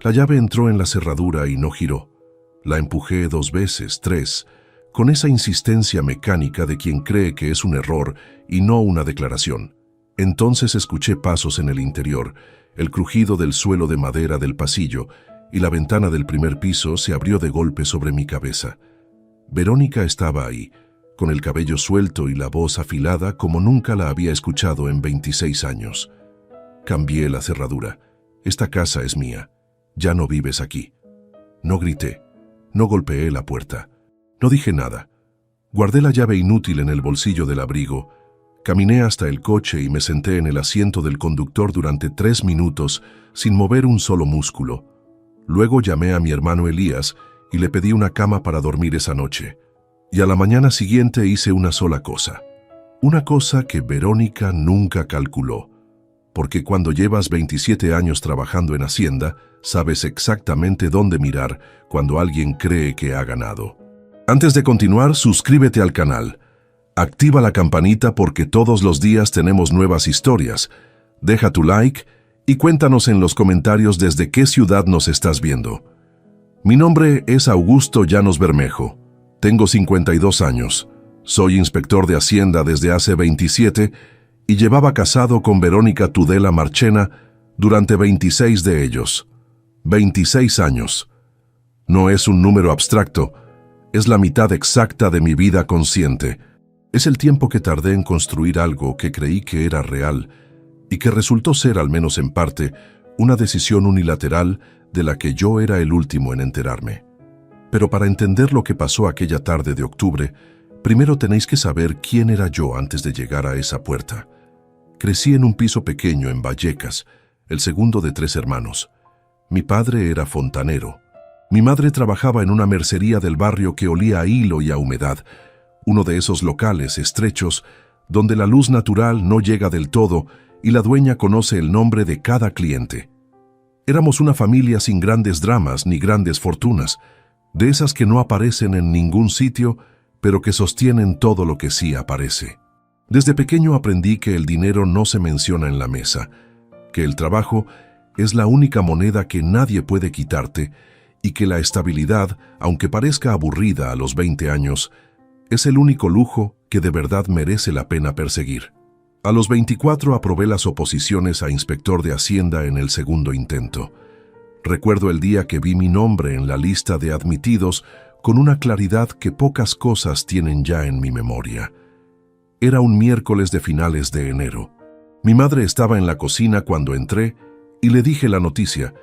La llave entró en la cerradura y no giró. La empujé 2 veces, 3, con esa insistencia mecánica de quien cree que es un error y no una declaración. Entonces escuché pasos en el interior, el crujido del suelo de madera del pasillo, y la ventana del primer piso se abrió de golpe sobre mi cabeza. Verónica estaba ahí, con el cabello suelto y la voz afilada como nunca la había escuchado en 26 años. Cambié la cerradura. Esta casa es mía. Ya no vives aquí. No grité. No golpeé la puerta. No dije nada. Guardé la llave inútil en el bolsillo del abrigo. Caminé hasta el coche y me senté en el asiento del conductor durante 3 minutos sin mover un solo músculo. Luego llamé a mi hermano Elías y le pedí una cama para dormir esa noche. Y a la mañana siguiente hice una sola cosa. Una cosa que Verónica nunca calculó. Porque cuando llevas 27 años trabajando en Hacienda, sabes exactamente dónde mirar cuando alguien cree que ha ganado. Antes de continuar, suscríbete al canal. Activa la campanita porque todos los días tenemos nuevas historias. Deja tu like y cuéntanos en los comentarios desde qué ciudad nos estás viendo. Mi nombre es Augusto Llanos Bermejo. Tengo 52 años. Soy inspector de Hacienda desde hace 27 y llevaba casado con Verónica Tudela Marchena durante 26 de ellos. 26 años. No es un número abstracto, es la mitad exacta de mi vida consciente. Es el tiempo que tardé en construir algo que creí que era real y que resultó ser, al menos en parte, una decisión unilateral de la que yo era el último en enterarme. Pero para entender lo que pasó aquella tarde de octubre, primero tenéis que saber quién era yo antes de llegar a esa puerta. Crecí en un piso pequeño en Vallecas, el segundo de 3 hermanos. Mi padre era fontanero. Mi madre trabajaba en una mercería del barrio que olía a hilo y a humedad, uno de esos locales estrechos donde la luz natural no llega del todo y la dueña conoce el nombre de cada cliente. Éramos una familia sin grandes dramas ni grandes fortunas, de esas que no aparecen en ningún sitio, pero que sostienen todo lo que sí aparece. Desde pequeño aprendí que el dinero no se menciona en la mesa, que el trabajo es la única moneda que nadie puede quitarte y que la estabilidad, aunque parezca aburrida a los 20 años, es el único lujo que de verdad merece la pena perseguir. A los 24 aprobé las oposiciones a inspector de Hacienda en el segundo intento. Recuerdo el día que vi mi nombre en la lista de admitidos con una claridad que pocas cosas tienen ya en mi memoria. Era un miércoles de finales de enero. Mi madre estaba en la cocina cuando entré y le dije la noticia,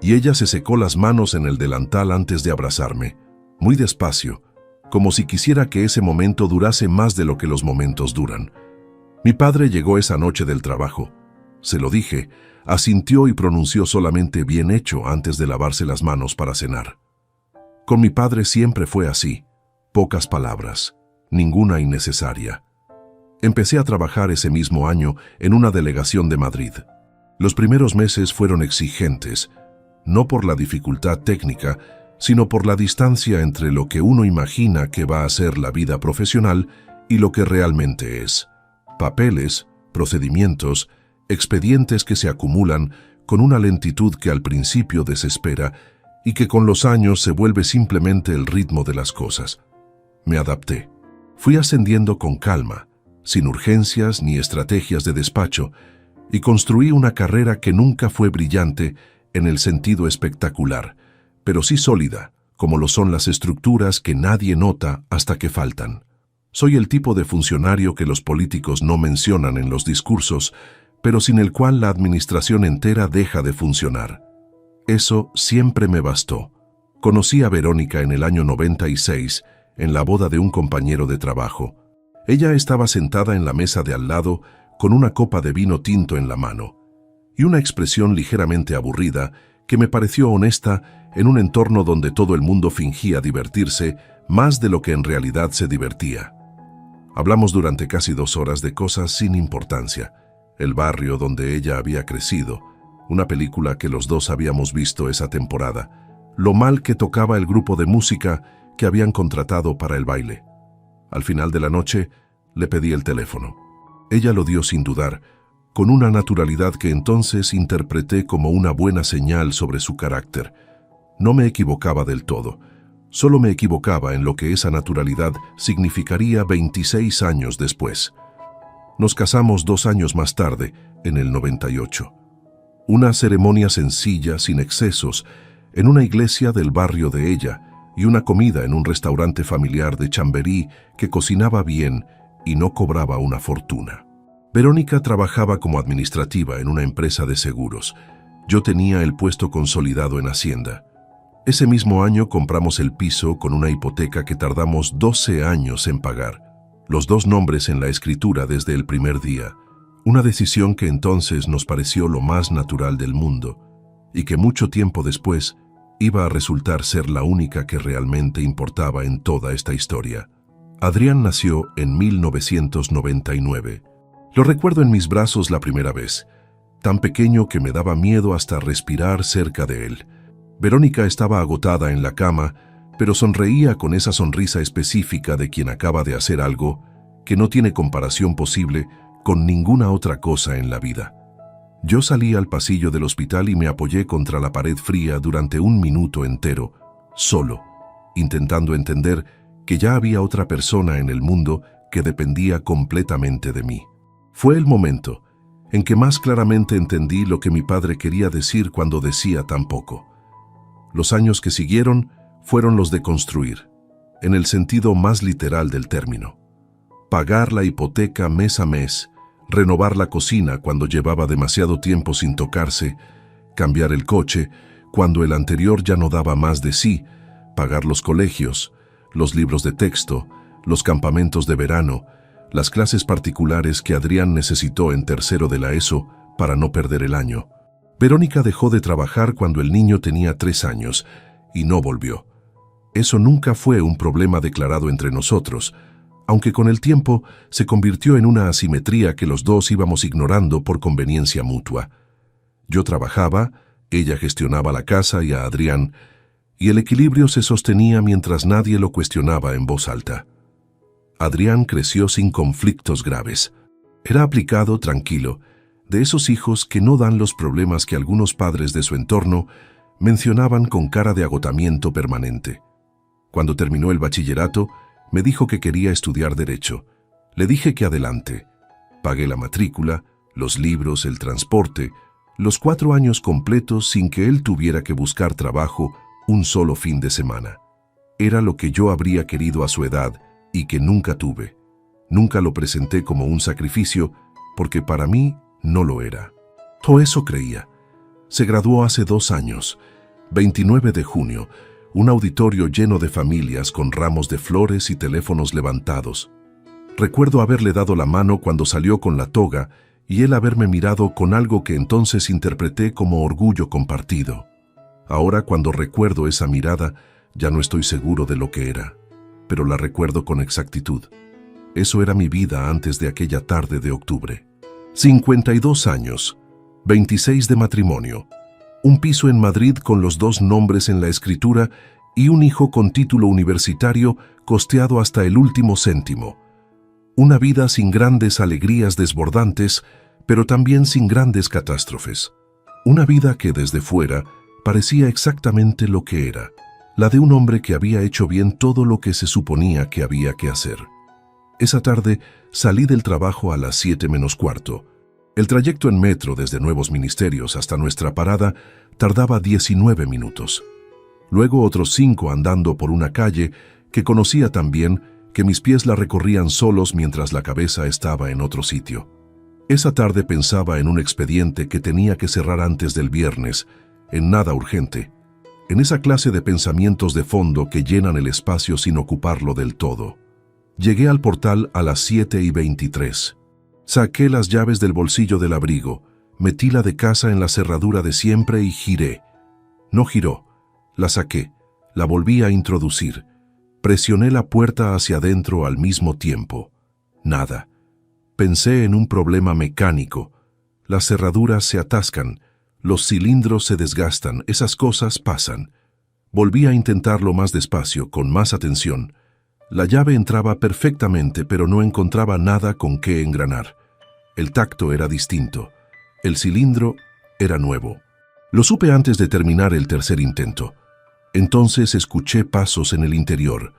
y ella se secó las manos en el delantal antes de abrazarme, muy despacio, como si quisiera que ese momento durase más de lo que los momentos duran. Mi padre llegó esa noche del trabajo. Se lo dije, asintió y pronunció solamente bien hecho antes de lavarse las manos para cenar. Con mi padre siempre fue así, pocas palabras, ninguna innecesaria. Empecé a trabajar ese mismo año en una delegación de Madrid. Los primeros meses fueron exigentes, no por la dificultad técnica, sino por la distancia entre lo que uno imagina que va a ser la vida profesional y lo que realmente es. Papeles, procedimientos, expedientes que se acumulan con una lentitud que al principio desespera y que con los años se vuelve simplemente el ritmo de las cosas. Me adapté. Fui ascendiendo con calma, sin urgencias ni estrategias de despacho, y construí una carrera que nunca fue brillante en el sentido espectacular, pero sí sólida, como lo son las estructuras que nadie nota hasta que faltan. Soy el tipo de funcionario que los políticos no mencionan en los discursos, pero sin el cual la administración entera deja de funcionar. Eso siempre me bastó. Conocí a Verónica en el año 96, en la boda de un compañero de trabajo. Ella estaba sentada en la mesa de al lado con una copa de vino tinto en la mano y una expresión ligeramente aburrida que me pareció honesta en un entorno donde todo el mundo fingía divertirse más de lo que en realidad se divertía. Hablamos durante casi 2 horas de cosas sin importancia, el barrio donde ella había crecido, una película que los dos habíamos visto esa temporada, lo mal que tocaba el grupo de música que habían contratado para el baile. Al final de la noche, le pedí el teléfono. Ella lo dio sin dudar, con una naturalidad que entonces interpreté como una buena señal sobre su carácter. No me equivocaba del todo, solo me equivocaba en lo que esa naturalidad significaría 26 años después. Nos casamos 2 años más tarde, en el 98. Una ceremonia sencilla, sin excesos, en una iglesia del barrio de ella, y una comida en un restaurante familiar de Chamberí que cocinaba bien y no cobraba una fortuna. Verónica trabajaba como administrativa en una empresa de seguros. Yo tenía el puesto consolidado en Hacienda. Ese mismo año compramos el piso con una hipoteca que tardamos 12 años en pagar. Los 2 nombres en la escritura desde el primer día. Una decisión que entonces nos pareció lo más natural del mundo y que mucho tiempo después iba a resultar ser la única que realmente importaba en toda esta historia. Adrián nació en 1999. Lo recuerdo en mis brazos la primera vez, tan pequeño que me daba miedo hasta respirar cerca de él. Verónica estaba agotada en la cama, pero sonreía con esa sonrisa específica de quien acaba de hacer algo que no tiene comparación posible con ninguna otra cosa en la vida. Yo salí al pasillo del hospital y me apoyé contra la pared fría durante 1 minuto entero, solo, intentando entender que ya había otra persona en el mundo que dependía completamente de mí. Fue el momento en que más claramente entendí lo que mi padre quería decir cuando decía tan poco. Los años que siguieron fueron los de construir, en el sentido más literal del término. Pagar la hipoteca mes a mes, renovar la cocina cuando llevaba demasiado tiempo sin tocarse, cambiar el coche cuando el anterior ya no daba más de sí, pagar los colegios, los libros de texto, los campamentos de verano, las clases particulares que Adrián necesitó en tercero de la ESO para no perder el año. Verónica dejó de trabajar cuando el niño tenía 3 años y no volvió. Eso nunca fue un problema declarado entre nosotros, aunque con el tiempo se convirtió en una asimetría que los dos íbamos ignorando por conveniencia mutua. Yo trabajaba, ella gestionaba la casa y a Adrián, y el equilibrio se sostenía mientras nadie lo cuestionaba en voz alta. Adrián creció sin conflictos graves. Era aplicado, tranquilo, de esos hijos que no dan los problemas que algunos padres de su entorno mencionaban con cara de agotamiento permanente. Cuando terminó el bachillerato, me dijo que quería estudiar Derecho. Le dije que adelante. Pagué la matrícula, los libros, el transporte, los 4 años completos sin que él tuviera que buscar trabajo un solo fin de semana. Era lo que yo habría querido a su edad y que nunca tuve. Nunca lo presenté como un sacrificio porque para mí no lo era. Todo eso creía. Se graduó hace 2 años, 29 de junio, un auditorio lleno de familias con ramos de flores y teléfonos levantados. Recuerdo haberle dado la mano cuando salió con la toga y él haberme mirado con algo que entonces interpreté como orgullo compartido. Ahora, cuando recuerdo esa mirada, ya no estoy seguro de lo que era, pero la recuerdo con exactitud. Eso era mi vida antes de aquella tarde de octubre. 52 años, 26 de matrimonio, un piso en Madrid con los 2 nombres en la escritura y un hijo con título universitario costeado hasta el último céntimo. Una vida sin grandes alegrías desbordantes, pero también sin grandes catástrofes. Una vida que desde fuera parecía exactamente lo que era, la de un hombre que había hecho bien todo lo que se suponía que había que hacer. Esa tarde salí del trabajo a las 7 menos cuarto. El trayecto en metro desde Nuevos Ministerios hasta nuestra parada tardaba 19 minutos. Luego otros 5 andando por una calle que conocía tan bien que mis pies la recorrían solos mientras la cabeza estaba en otro sitio. Esa tarde pensaba en un expediente que tenía que cerrar antes del viernes, en nada urgente, en esa clase de pensamientos de fondo que llenan el espacio sin ocuparlo del todo. Llegué al portal a las 7:23. Saqué las llaves del bolsillo del abrigo, metí la de casa en la cerradura de siempre y giré. No giró. La saqué, la volví a introducir. Presioné la puerta hacia adentro al mismo tiempo. Nada. Pensé en un problema mecánico. Las cerraduras se atascan, los cilindros se desgastan, esas cosas pasan. Volví a intentarlo más despacio, con más atención. La llave entraba perfectamente, pero no encontraba nada con qué engranar. El tacto era distinto. El cilindro era nuevo. Lo supe antes de terminar el tercer intento. Entonces escuché pasos en el interior,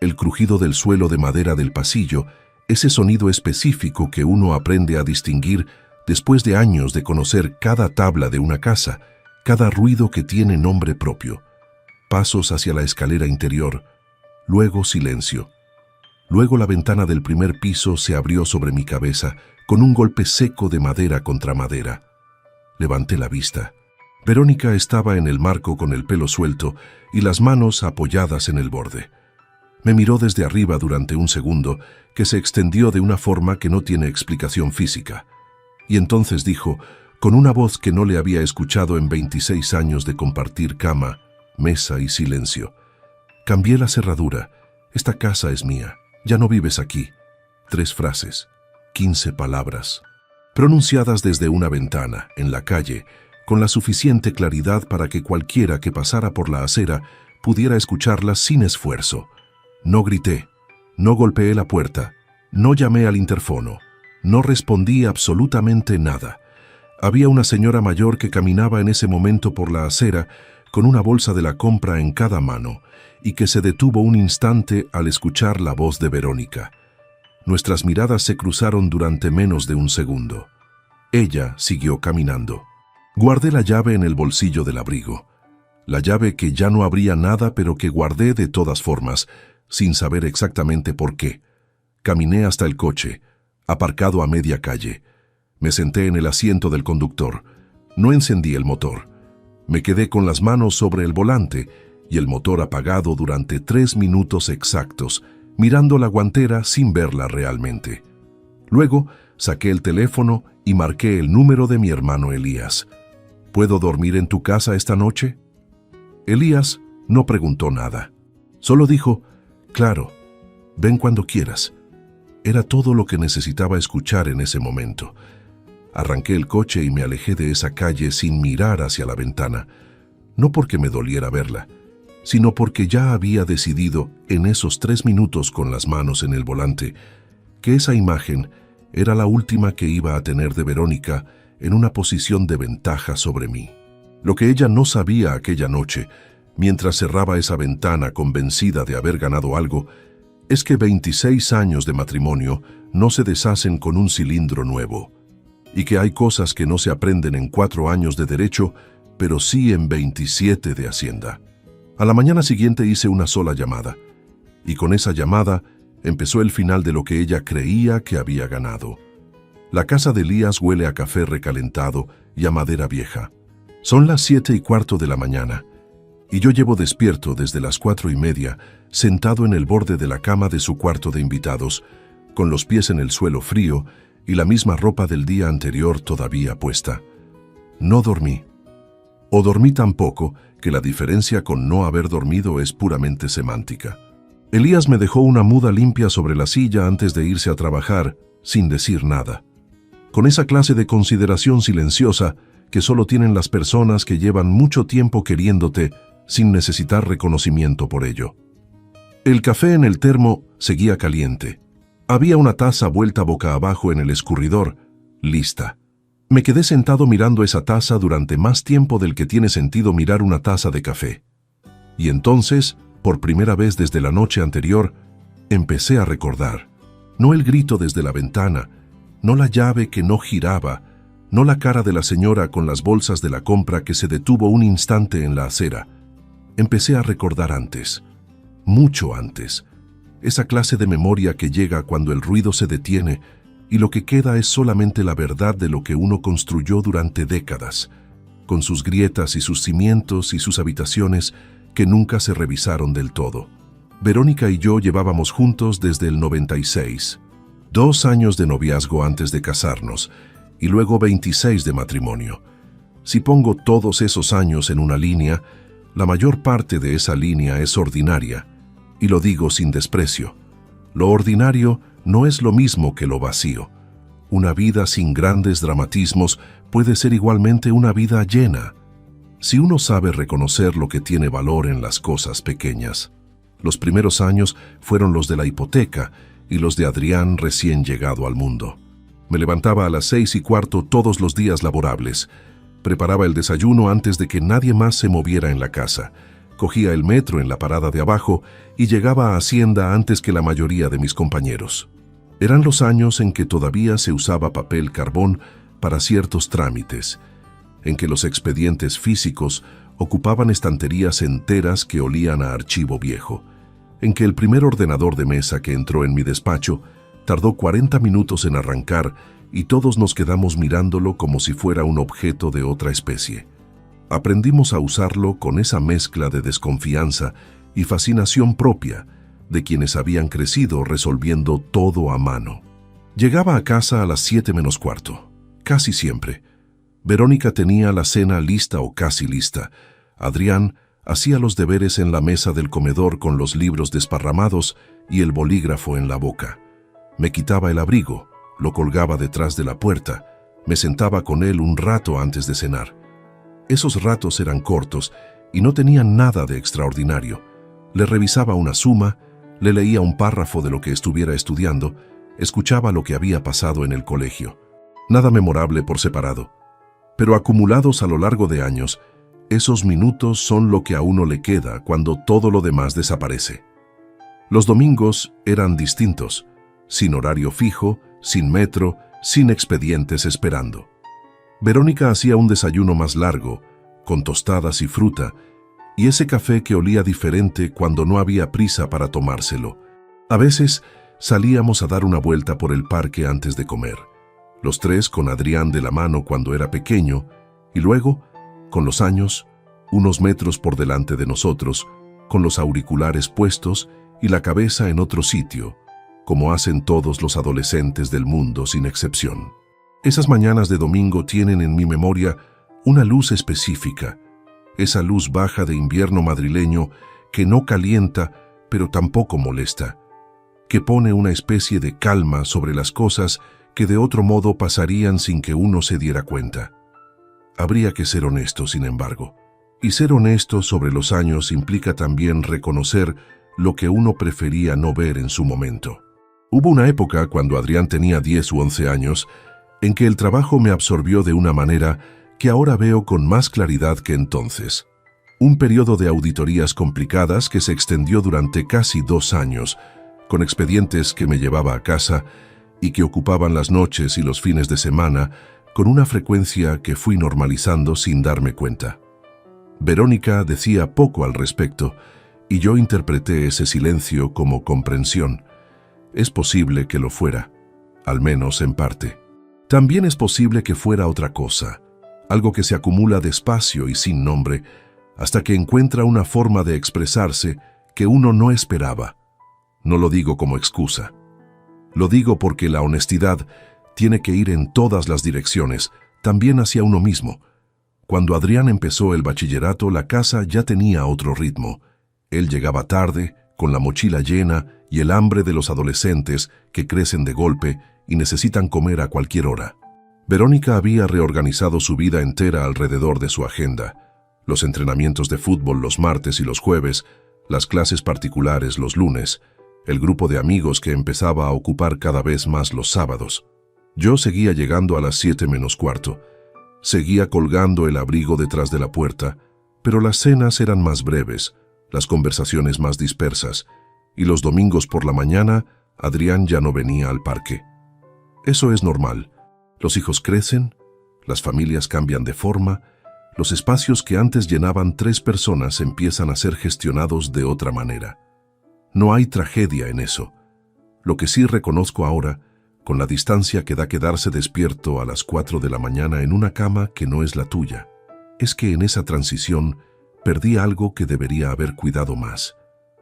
el crujido del suelo de madera del pasillo, ese sonido específico que uno aprende a distinguir después de años de conocer cada tabla de una casa, cada ruido que tiene nombre propio. Pasos hacia la escalera interior, luego silencio. Luego la ventana del primer piso se abrió sobre mi cabeza con un golpe seco de madera contra madera. Levanté la vista. Verónica estaba en el marco con el pelo suelto y las manos apoyadas en el borde. Me miró desde arriba durante un segundo, que se extendió de una forma que no tiene explicación física. Y entonces dijo, con una voz que no le había escuchado en 26 años de compartir cama, mesa y silencio: cambié la cerradura. Esta casa es mía. Ya no vives aquí. 3 frases, 15 palabras, pronunciadas desde una ventana, en la calle, con la suficiente claridad para que cualquiera que pasara por la acera pudiera escucharlas sin esfuerzo. No grité, no golpeé la puerta, no llamé al interfono, no respondí absolutamente nada. Había una señora mayor que caminaba en ese momento por la acera con una bolsa de la compra en cada mano y que se detuvo un instante al escuchar la voz de Verónica. Nuestras miradas se cruzaron durante menos de un segundo. Ella siguió caminando. Guardé la llave en el bolsillo del abrigo. La llave que ya no abría nada, pero que guardé de todas formas, sin saber exactamente por qué. Caminé hasta el coche, aparcado a media calle. Me senté en el asiento del conductor. No encendí el motor. Me quedé con las manos sobre el volante y el motor apagado durante 3 minutos exactos, mirando la guantera sin verla realmente. Luego, saqué el teléfono y marqué el número de mi hermano Elías. ¿Puedo dormir en tu casa esta noche? Elías no preguntó nada. Solo dijo, claro, ven cuando quieras. Era todo lo que necesitaba escuchar en ese momento. Arranqué el coche y me alejé de esa calle sin mirar hacia la ventana, no porque me doliera verla, sino porque ya había decidido en esos 3 minutos con las manos en el volante que esa imagen era la última que iba a tener de Verónica en una posición de ventaja sobre mí. Lo que ella no sabía aquella noche, mientras cerraba esa ventana convencida de haber ganado algo, es que 26 años de matrimonio no se deshacen con un cilindro nuevo, y que hay cosas que no se aprenden en 4 años de derecho, pero sí en 27 de Hacienda. A la mañana siguiente hice una sola llamada, y con esa llamada empezó el final de lo que ella creía que había ganado. La casa de Elías huele a café recalentado y a madera vieja. Son las 7:15 de la mañana, y yo llevo despierto desde las 4:30, sentado en el borde de la cama de su cuarto de invitados, con los pies en el suelo frío y la misma ropa del día anterior todavía puesta. No dormí. O dormí tan poco que la diferencia con no haber dormido es puramente semántica. Elías me dejó una muda limpia sobre la silla antes de irse a trabajar, sin decir nada. Con esa clase de consideración silenciosa que solo tienen las personas que llevan mucho tiempo queriéndote sin necesitar reconocimiento por ello. El café en el termo seguía caliente. Había una taza vuelta boca abajo en el escurridor, lista. Me quedé sentado mirando esa taza durante más tiempo del que tiene sentido mirar una taza de café. Y entonces, por primera vez desde la noche anterior, empecé a recordar. No el grito desde la ventana, no la llave que no giraba, no la cara de la señora con las bolsas de la compra que se detuvo un instante en la acera. Empecé a recordar antes, mucho antes, esa clase de memoria que llega cuando el ruido se detiene y lo que queda es solamente la verdad de lo que uno construyó durante décadas, con sus grietas y sus cimientos y sus habitaciones que nunca se revisaron del todo. Verónica y yo llevábamos juntos desde el 96, 2 años de noviazgo antes de casarnos y luego 26 de matrimonio. Si pongo todos esos años en una línea, la mayor parte de esa línea es ordinaria, y lo digo sin desprecio. Lo ordinario no es lo mismo que lo vacío. Una vida sin grandes dramatismos puede ser igualmente una vida llena, si uno sabe reconocer lo que tiene valor en las cosas pequeñas. Los primeros años fueron los de la hipoteca y los de Adrián recién llegado al mundo. Me levantaba a las 6:15 todos los días laborables. Preparaba el desayuno antes de que nadie más se moviera en la casa. Cogía el metro en la parada de abajo y llegaba a Hacienda antes que la mayoría de mis compañeros. Eran los años en que todavía se usaba papel carbón para ciertos trámites, en que los expedientes físicos ocupaban estanterías enteras que olían a archivo viejo, en que el primer ordenador de mesa que entró en mi despacho tardó 40 minutos en arrancar y todos nos quedamos mirándolo como si fuera un objeto de otra especie. Aprendimos a usarlo con esa mezcla de desconfianza y fascinación propia de quienes habían crecido resolviendo todo a mano. Llegaba a casa a las 7:15, casi siempre. Verónica tenía la cena lista o casi lista. Adrián hacía los deberes en la mesa del comedor con los libros desparramados y el bolígrafo en la boca. Me quitaba el abrigo, lo colgaba detrás de la puerta, me sentaba con él un rato antes de cenar. Esos ratos eran cortos y no tenían nada de extraordinario. Le revisaba una suma, le leía un párrafo de lo que estuviera estudiando, escuchaba lo que había pasado en el colegio. Nada memorable por separado, pero acumulados a lo largo de años, esos minutos son lo que a uno le queda cuando todo lo demás desaparece. Los domingos eran distintos, sin horario fijo, sin metro, sin expedientes esperando. Verónica hacía un desayuno más largo, con tostadas y fruta, y ese café que olía diferente cuando no había prisa para tomárselo. A veces salíamos a dar una vuelta por el parque antes de comer, los tres con Adrián de la mano cuando era pequeño, y luego, con los años, unos metros por delante de nosotros, con los auriculares puestos y la cabeza en otro sitio, como hacen todos los adolescentes del mundo sin excepción. Esas mañanas de domingo tienen en mi memoria una luz específica, esa luz baja de invierno madrileño que no calienta pero tampoco molesta, que pone una especie de calma sobre las cosas que de otro modo pasarían sin que uno se diera cuenta. Habría que ser honesto, sin embargo, y ser honesto sobre los años implica también reconocer lo que uno prefería no ver en su momento. Hubo una época, cuando Adrián tenía 10 u 11 años, en que el trabajo me absorbió de una manera que ahora veo con más claridad que entonces. Un periodo de auditorías complicadas que se extendió durante casi 2 años, con expedientes que me llevaba a casa y que ocupaban las noches y los fines de semana con una frecuencia que fui normalizando sin darme cuenta. Verónica decía poco al respecto y yo interpreté ese silencio como comprensión. Es posible que lo fuera, al menos en parte. También es posible que fuera otra cosa, algo que se acumula despacio y sin nombre, hasta que encuentra una forma de expresarse que uno no esperaba. No lo digo como excusa. Lo digo porque la honestidad tiene que ir en todas las direcciones, también hacia uno mismo. Cuando Adrián empezó el bachillerato, la casa ya tenía otro ritmo. Él llegaba tarde, con la mochila llena y el hambre de los adolescentes que crecen de golpe y necesitan comer a cualquier hora. Verónica había reorganizado su vida entera alrededor de su agenda. Los entrenamientos de fútbol los martes y los jueves, las clases particulares los lunes, el grupo de amigos que empezaba a ocupar cada vez más los sábados. Yo seguía llegando a las 7:15. Seguía colgando el abrigo detrás de la puerta, pero las cenas eran más breves, las conversaciones más dispersas, y los domingos por la mañana Adrián ya no venía al parque. Eso es normal. Los hijos crecen, las familias cambian de forma, los espacios que antes llenaban 3 personas empiezan a ser gestionados de otra manera. No hay tragedia en eso. Lo que sí reconozco ahora, con la distancia que da quedarse despierto a las 4 de la mañana en una cama que no es la tuya, es que en esa transición perdí algo que debería haber cuidado más.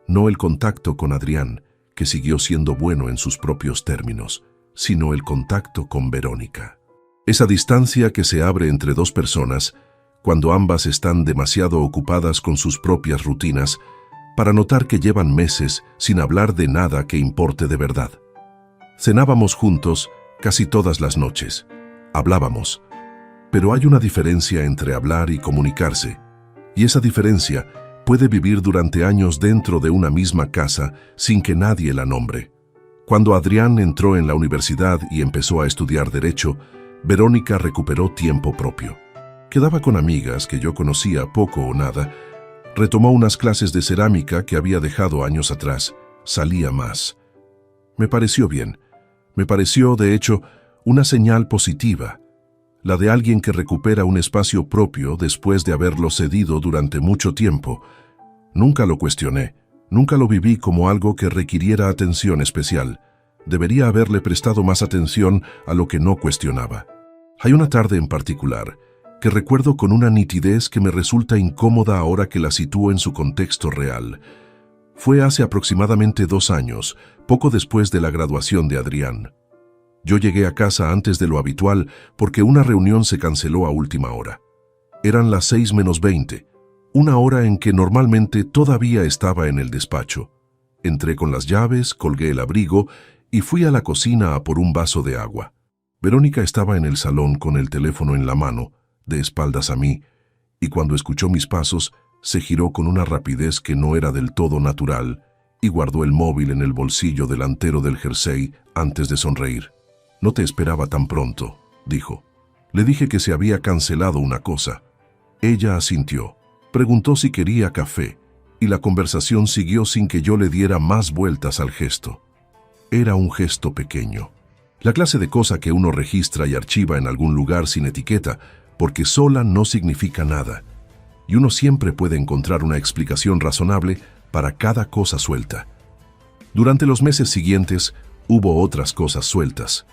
No el contacto con Adrián, que siguió siendo bueno en sus propios términos, sino el contacto con Verónica. Esa distancia que se abre entre 2 personas, cuando ambas están demasiado ocupadas con sus propias rutinas, para notar que llevan meses sin hablar de nada que importe de verdad. Cenábamos juntos casi todas las noches. Hablábamos. Pero hay una diferencia entre hablar y comunicarse, y esa diferencia puede vivir durante años dentro de una misma casa sin que nadie la nombre. Cuando Adrián entró en la universidad y empezó a estudiar Derecho, Verónica recuperó tiempo propio. Quedaba con amigas que yo conocía poco o nada, retomó unas clases de cerámica que había dejado años atrás, salía más. Me pareció bien. Me pareció, de hecho, una señal positiva, la de alguien que recupera un espacio propio después de haberlo cedido durante mucho tiempo. Nunca lo cuestioné, nunca lo viví como algo que requiriera atención especial. Debería haberle prestado más atención a lo que no cuestionaba. Hay una tarde en particular que recuerdo con una nitidez que me resulta incómoda ahora que la sitúo en su contexto real. Fue hace aproximadamente 2 años, poco después de la graduación de Adrián. Yo llegué a casa antes de lo habitual porque una reunión se canceló a última hora. Eran las 6 menos 20, una hora en que normalmente todavía estaba en el despacho. Entré con las llaves, colgué el abrigo y fui a la cocina a por un vaso de agua. Verónica estaba en el salón con el teléfono en la mano, de espaldas a mí, y cuando escuchó mis pasos, se giró con una rapidez que no era del todo natural y guardó el móvil en el bolsillo delantero del jersey antes de sonreír. «No te esperaba tan pronto», dijo. Le dije que se había cancelado una cosa. Ella asintió, preguntó si quería café, y la conversación siguió sin que yo le diera más vueltas al gesto. Era un gesto pequeño. La clase de cosa que uno registra y archiva en algún lugar sin etiqueta, porque sola no significa nada, y uno siempre puede encontrar una explicación razonable para cada cosa suelta. Durante los meses siguientes hubo otras cosas sueltas.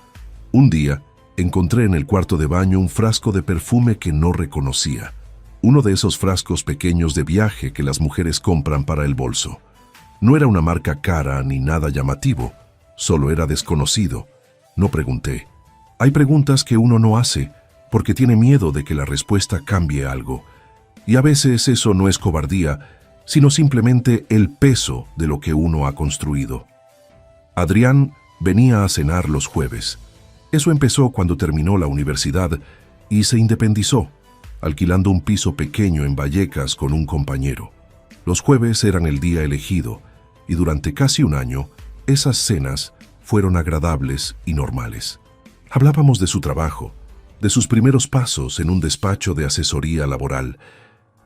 Un día encontré en el cuarto de baño un frasco de perfume que no reconocía. Uno de esos frascos pequeños de viaje que las mujeres compran para el bolso. No era una marca cara ni nada llamativo, solo era desconocido. No pregunté. Hay preguntas que uno no hace porque tiene miedo de que la respuesta cambie algo. Y a veces eso no es cobardía, sino simplemente el peso de lo que uno ha construido. Adrián venía a cenar los jueves. Eso empezó cuando terminó la universidad y se independizó, alquilando un piso pequeño en Vallecas con un compañero. Los jueves eran el día elegido, y durante casi un año, esas cenas fueron agradables y normales. Hablábamos de su trabajo, de sus primeros pasos en un despacho de asesoría laboral,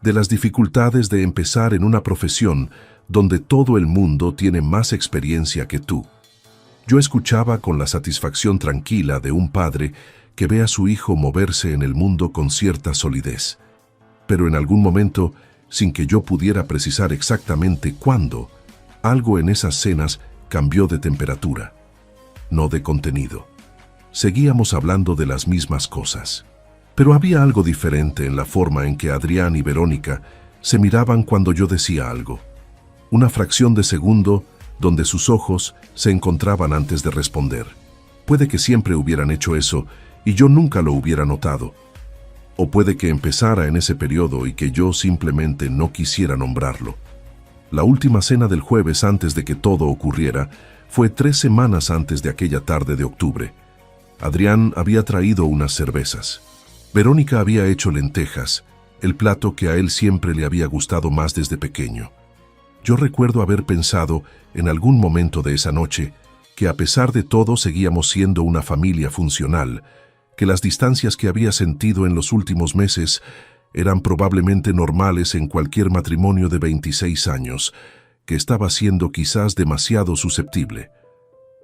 de las dificultades de empezar en una profesión donde todo el mundo tiene más experiencia que tú. Yo escuchaba con la satisfacción tranquila de un padre que ve a su hijo moverse en el mundo con cierta solidez. Pero en algún momento, sin que yo pudiera precisar exactamente cuándo, algo en esas cenas cambió de temperatura, no de contenido. Seguíamos hablando de las mismas cosas, pero había algo diferente en la forma en que Adrián y Verónica se miraban cuando yo decía algo. Una fracción de segundo donde sus ojos se encontraban antes de responder. Puede que siempre hubieran hecho eso y yo nunca lo hubiera notado. O puede que empezara en ese periodo y que yo simplemente no quisiera nombrarlo. La última cena del jueves antes de que todo ocurriera fue 3 semanas antes de aquella tarde de octubre. Adrián había traído unas cervezas. Verónica había hecho lentejas, el plato que a él siempre le había gustado más desde pequeño. Yo recuerdo haber pensado, en algún momento de esa noche, que a pesar de todo seguíamos siendo una familia funcional, que las distancias que había sentido en los últimos meses eran probablemente normales en cualquier matrimonio de 26 años, que estaba siendo quizás demasiado susceptible.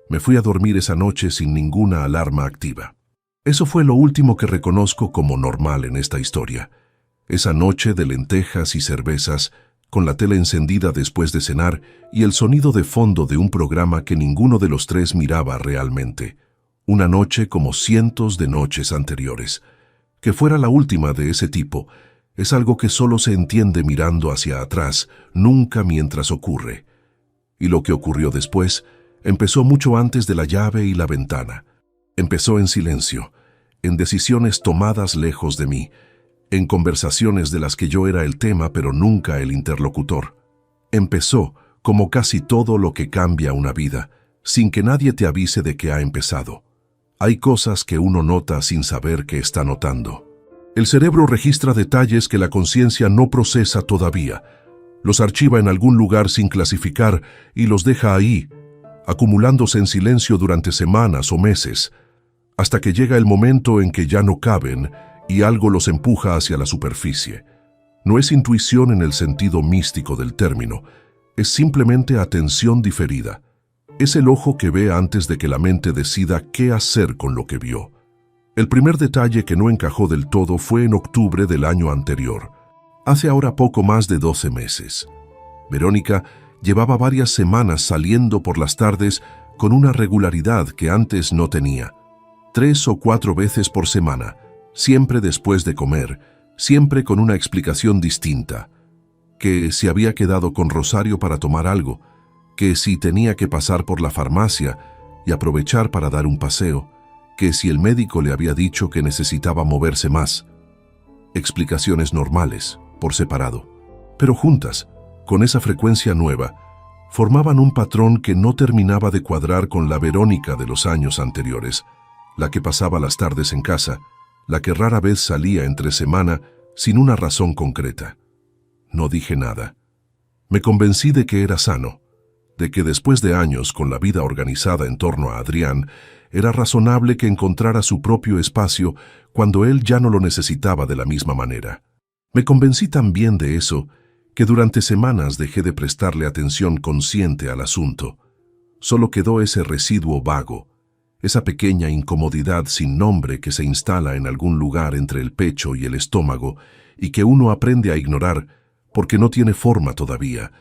Me fui a dormir esa noche sin ninguna alarma activa. Eso fue lo último que reconozco como normal en esta historia. Esa noche de lentejas y cervezas, con la tele encendida después de cenar y el sonido de fondo de un programa que ninguno de los tres miraba realmente. Una noche como cientos de noches anteriores. Que fuera la última de ese tipo es algo que solo se entiende mirando hacia atrás, nunca mientras ocurre. Y lo que ocurrió después empezó mucho antes de la llave y la ventana. Empezó en silencio, en decisiones tomadas lejos de mí, en conversaciones de las que yo era el tema pero nunca el interlocutor. Empezó, como casi todo lo que cambia una vida, sin que nadie te avise de que ha empezado. Hay cosas que uno nota sin saber que está notando. El cerebro registra detalles que la conciencia no procesa todavía. Los archiva en algún lugar sin clasificar y los deja ahí, acumulándose en silencio durante semanas o meses, hasta que llega el momento en que ya no caben y algo los empuja hacia la superficie. No es intuición en el sentido místico del término, es simplemente atención diferida. Es el ojo que ve antes de que la mente decida qué hacer con lo que vio. El primer detalle que no encajó del todo fue en octubre del año anterior, hace ahora poco más de 12 meses. Verónica llevaba varias semanas saliendo por las tardes con una regularidad que antes no tenía. 3 o 4 veces por semana, siempre después de comer, siempre con una explicación distinta. Que si había quedado con Rosario para tomar algo, que si tenía que pasar por la farmacia y aprovechar para dar un paseo, que si el médico le había dicho que necesitaba moverse más. Explicaciones normales, por separado, pero juntas, con esa frecuencia nueva, formaban un patrón que no terminaba de cuadrar con la Verónica de los años anteriores, la que pasaba las tardes en casa, la que rara vez salía entre semana sin una razón concreta. No dije nada. Me convencí de que era sano, de que después de años con la vida organizada en torno a Adrián, era razonable que encontrara su propio espacio cuando él ya no lo necesitaba de la misma manera. Me convencí también de eso, que durante semanas dejé de prestarle atención consciente al asunto. Solo quedó ese residuo vago, esa pequeña incomodidad sin nombre que se instala en algún lugar entre el pecho y el estómago y que uno aprende a ignorar porque no tiene forma todavía,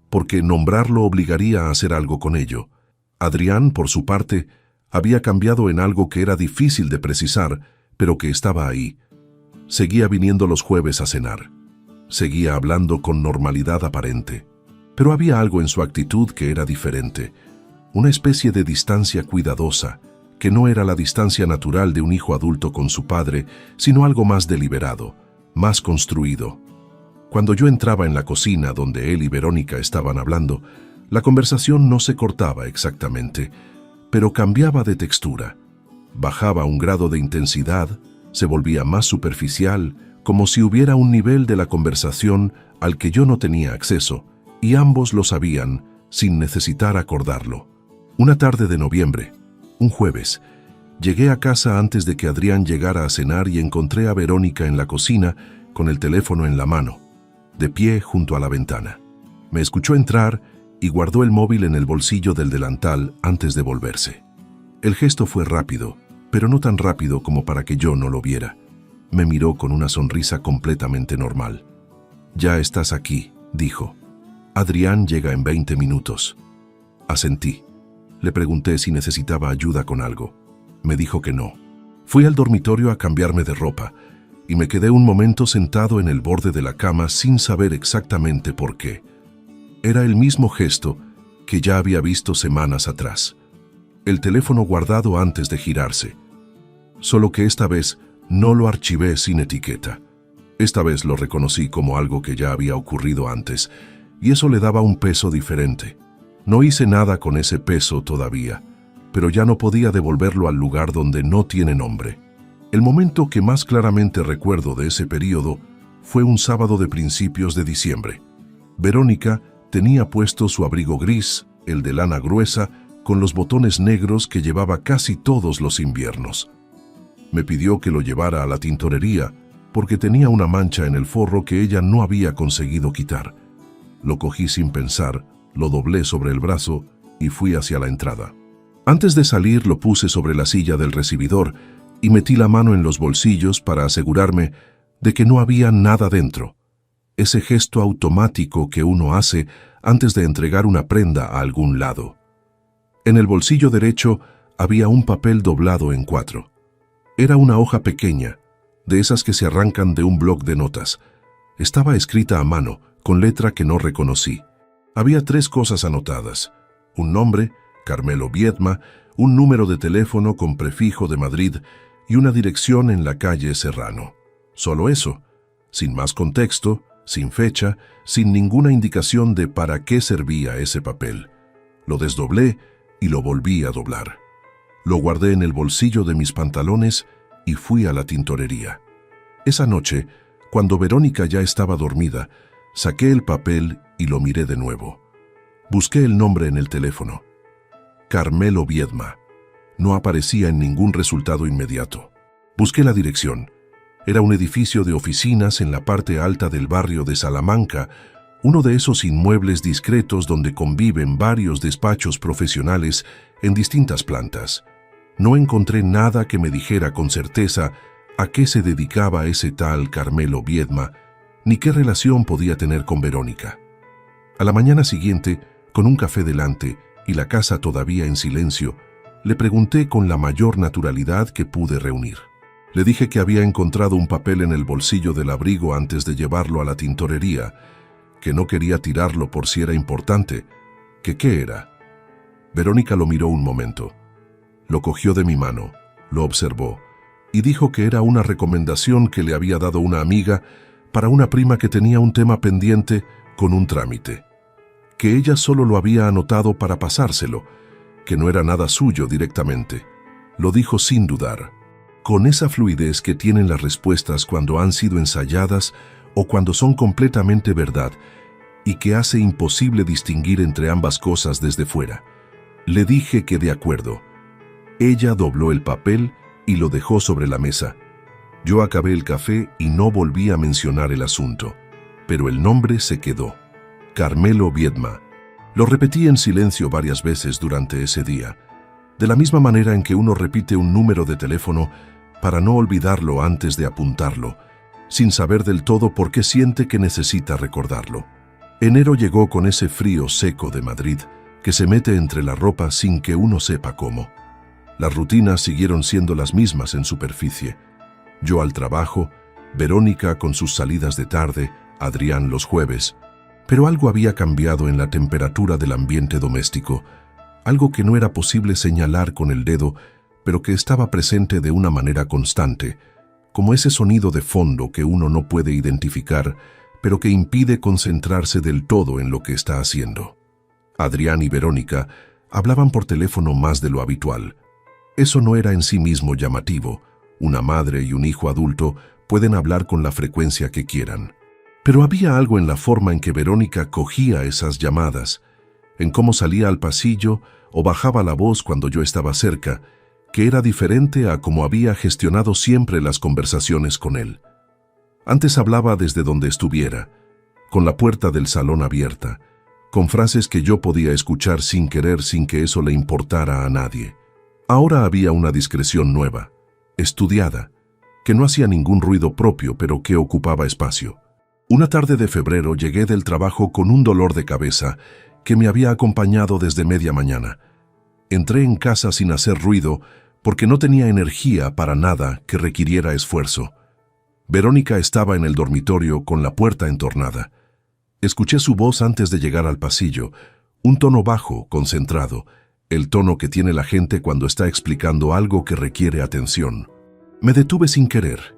porque nombrarlo obligaría a hacer algo con ello. Adrián, por su parte, había cambiado en algo que era difícil de precisar, pero que estaba ahí. Seguía viniendo los jueves a cenar. Seguía hablando con normalidad aparente. Pero había algo en su actitud que era diferente. Una especie de distancia cuidadosa, que no era la distancia natural de un hijo adulto con su padre, sino algo más deliberado, más construido. Cuando yo entraba en la cocina donde él y Verónica estaban hablando, la conversación no se cortaba exactamente, pero cambiaba de textura. Bajaba un grado de intensidad, se volvía más superficial, como si hubiera un nivel de la conversación al que yo no tenía acceso, y ambos lo sabían, sin necesitar acordarlo. Una tarde de noviembre, un jueves, llegué a casa antes de que Adrián llegara a cenar y encontré a Verónica en la cocina con el teléfono en la mano, de pie junto a la ventana. Me escuchó entrar y guardó el móvil en el bolsillo del delantal antes de volverse. El gesto fue rápido, pero no tan rápido como para que yo no lo viera. Me miró con una sonrisa completamente normal. «Ya estás aquí», dijo. «Adrián llega en 20 minutos». Asentí. Le pregunté si necesitaba ayuda con algo. Me dijo que no. Fui al dormitorio a cambiarme de ropa y me quedé un momento sentado en el borde de la cama sin saber exactamente por qué. Era el mismo gesto que ya había visto semanas atrás. El teléfono guardado antes de girarse. Solo que esta vez no lo archivé sin etiqueta. Esta vez lo reconocí como algo que ya había ocurrido antes, y eso le daba un peso diferente. No hice nada con ese peso todavía, pero ya no podía devolverlo al lugar donde no tiene nombre. El momento que más claramente recuerdo de ese periodo fue un sábado de principios de diciembre. Verónica tenía puesto su abrigo gris, el de lana gruesa, con los botones negros que llevaba casi todos los inviernos. Me pidió que lo llevara a la tintorería porque tenía una mancha en el forro que ella no había conseguido quitar. Lo cogí sin pensar, lo doblé sobre el brazo y fui hacia la entrada. Antes de salir lo puse sobre la silla del recibidor y metí la mano en los bolsillos para asegurarme de que no había nada dentro. Ese gesto automático que uno hace antes de entregar una prenda a algún lado. En el bolsillo derecho había un papel doblado en 4. Era una hoja pequeña, de esas que se arrancan de un bloc de notas. Estaba escrita a mano, con letra que no reconocí. Había 3 cosas anotadas: un nombre, Carmelo Viedma, un número de teléfono con prefijo de Madrid y una dirección en la calle Serrano. Solo eso, sin más contexto, sin fecha, sin ninguna indicación de para qué servía ese papel. Lo desdoblé y lo volví a doblar. Lo guardé en el bolsillo de mis pantalones y fui a la tintorería. Esa noche, cuando Verónica ya estaba dormida, saqué el papel y lo miré de nuevo. Busqué el nombre en el teléfono. Carmelo Biedma. No aparecía en ningún resultado inmediato. Busqué la dirección. Era un edificio de oficinas en la parte alta del barrio de Salamanca, uno de esos inmuebles discretos donde conviven varios despachos profesionales en distintas plantas. No encontré nada que me dijera con certeza a qué se dedicaba ese tal Carmelo Biedma, ni qué relación podía tener con Verónica. A la mañana siguiente, con un café delante y la casa todavía en silencio, le pregunté con la mayor naturalidad que pude reunir. Le dije que había encontrado un papel en el bolsillo del abrigo antes de llevarlo a la tintorería, que no quería tirarlo por si era importante, que qué era. Verónica lo miró un momento. Lo cogió de mi mano, lo observó y dijo que era una recomendación que le había dado una amiga para una prima que tenía un tema pendiente con un trámite, que ella solo lo había anotado para pasárselo, que no era nada suyo directamente. Lo dijo sin dudar, con esa fluidez que tienen las respuestas cuando han sido ensayadas o cuando son completamente verdad y que hace imposible distinguir entre ambas cosas desde fuera. Le dije que de acuerdo. Ella dobló el papel y lo dejó sobre la mesa. Yo acabé el café y no volví a mencionar el asunto, pero el nombre se quedó. Carmelo Biedma. Lo repetí en silencio varias veces durante ese día, de la misma manera en que uno repite un número de teléfono para no olvidarlo antes de apuntarlo, sin saber del todo por qué siente que necesita recordarlo. Enero llegó con ese frío seco de Madrid que se mete entre la ropa sin que uno sepa cómo. Las rutinas siguieron siendo las mismas en superficie. Yo al trabajo, Verónica con sus salidas de tarde, Adrián los jueves. Pero algo había cambiado en la temperatura del ambiente doméstico, algo que no era posible señalar con el dedo, pero que estaba presente de una manera constante, como ese sonido de fondo que uno no puede identificar, pero que impide concentrarse del todo en lo que está haciendo. Adrián y Verónica hablaban por teléfono más de lo habitual. Eso no era en sí mismo llamativo. Una madre y un hijo adulto pueden hablar con la frecuencia que quieran. Pero había algo en la forma en que Verónica cogía esas llamadas, en cómo salía al pasillo o bajaba la voz cuando yo estaba cerca, que era diferente a cómo había gestionado siempre las conversaciones con él. Antes hablaba desde donde estuviera, con la puerta del salón abierta, con frases que yo podía escuchar sin querer, sin que eso le importara a nadie. Ahora había una discreción nueva, estudiada, que no hacía ningún ruido propio, pero que ocupaba espacio. Una tarde de febrero llegué del trabajo con un dolor de cabeza que me había acompañado desde media mañana. Entré en casa sin hacer ruido porque no tenía energía para nada que requiriera esfuerzo. Verónica estaba en el dormitorio con la puerta entornada. Escuché su voz antes de llegar al pasillo, un tono bajo, concentrado, el tono que tiene la gente cuando está explicando algo que requiere atención. Me detuve sin querer,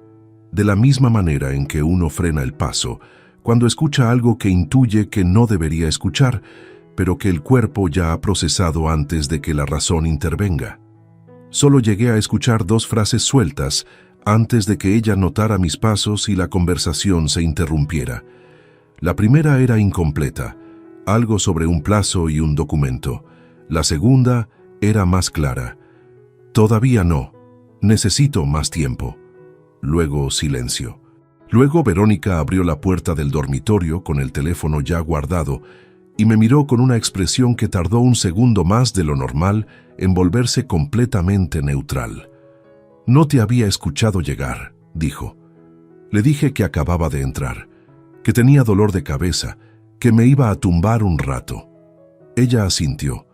de la misma manera en que uno frena el paso cuando escucha algo que intuye que no debería escuchar, pero que el cuerpo ya ha procesado antes de que la razón intervenga. Solo llegué a escuchar 2 frases sueltas antes de que ella notara mis pasos y la conversación se interrumpiera. La primera era incompleta, algo sobre un plazo y un documento. La segunda era más clara. Todavía no. Necesito más tiempo. Luego silencio. Luego Verónica abrió la puerta del dormitorio con el teléfono ya guardado y me miró con una expresión que tardó un segundo más de lo normal en volverse completamente neutral. «No te había escuchado llegar», dijo. Le dije que acababa de entrar, que tenía dolor de cabeza, que me iba a tumbar un rato. Ella asintió.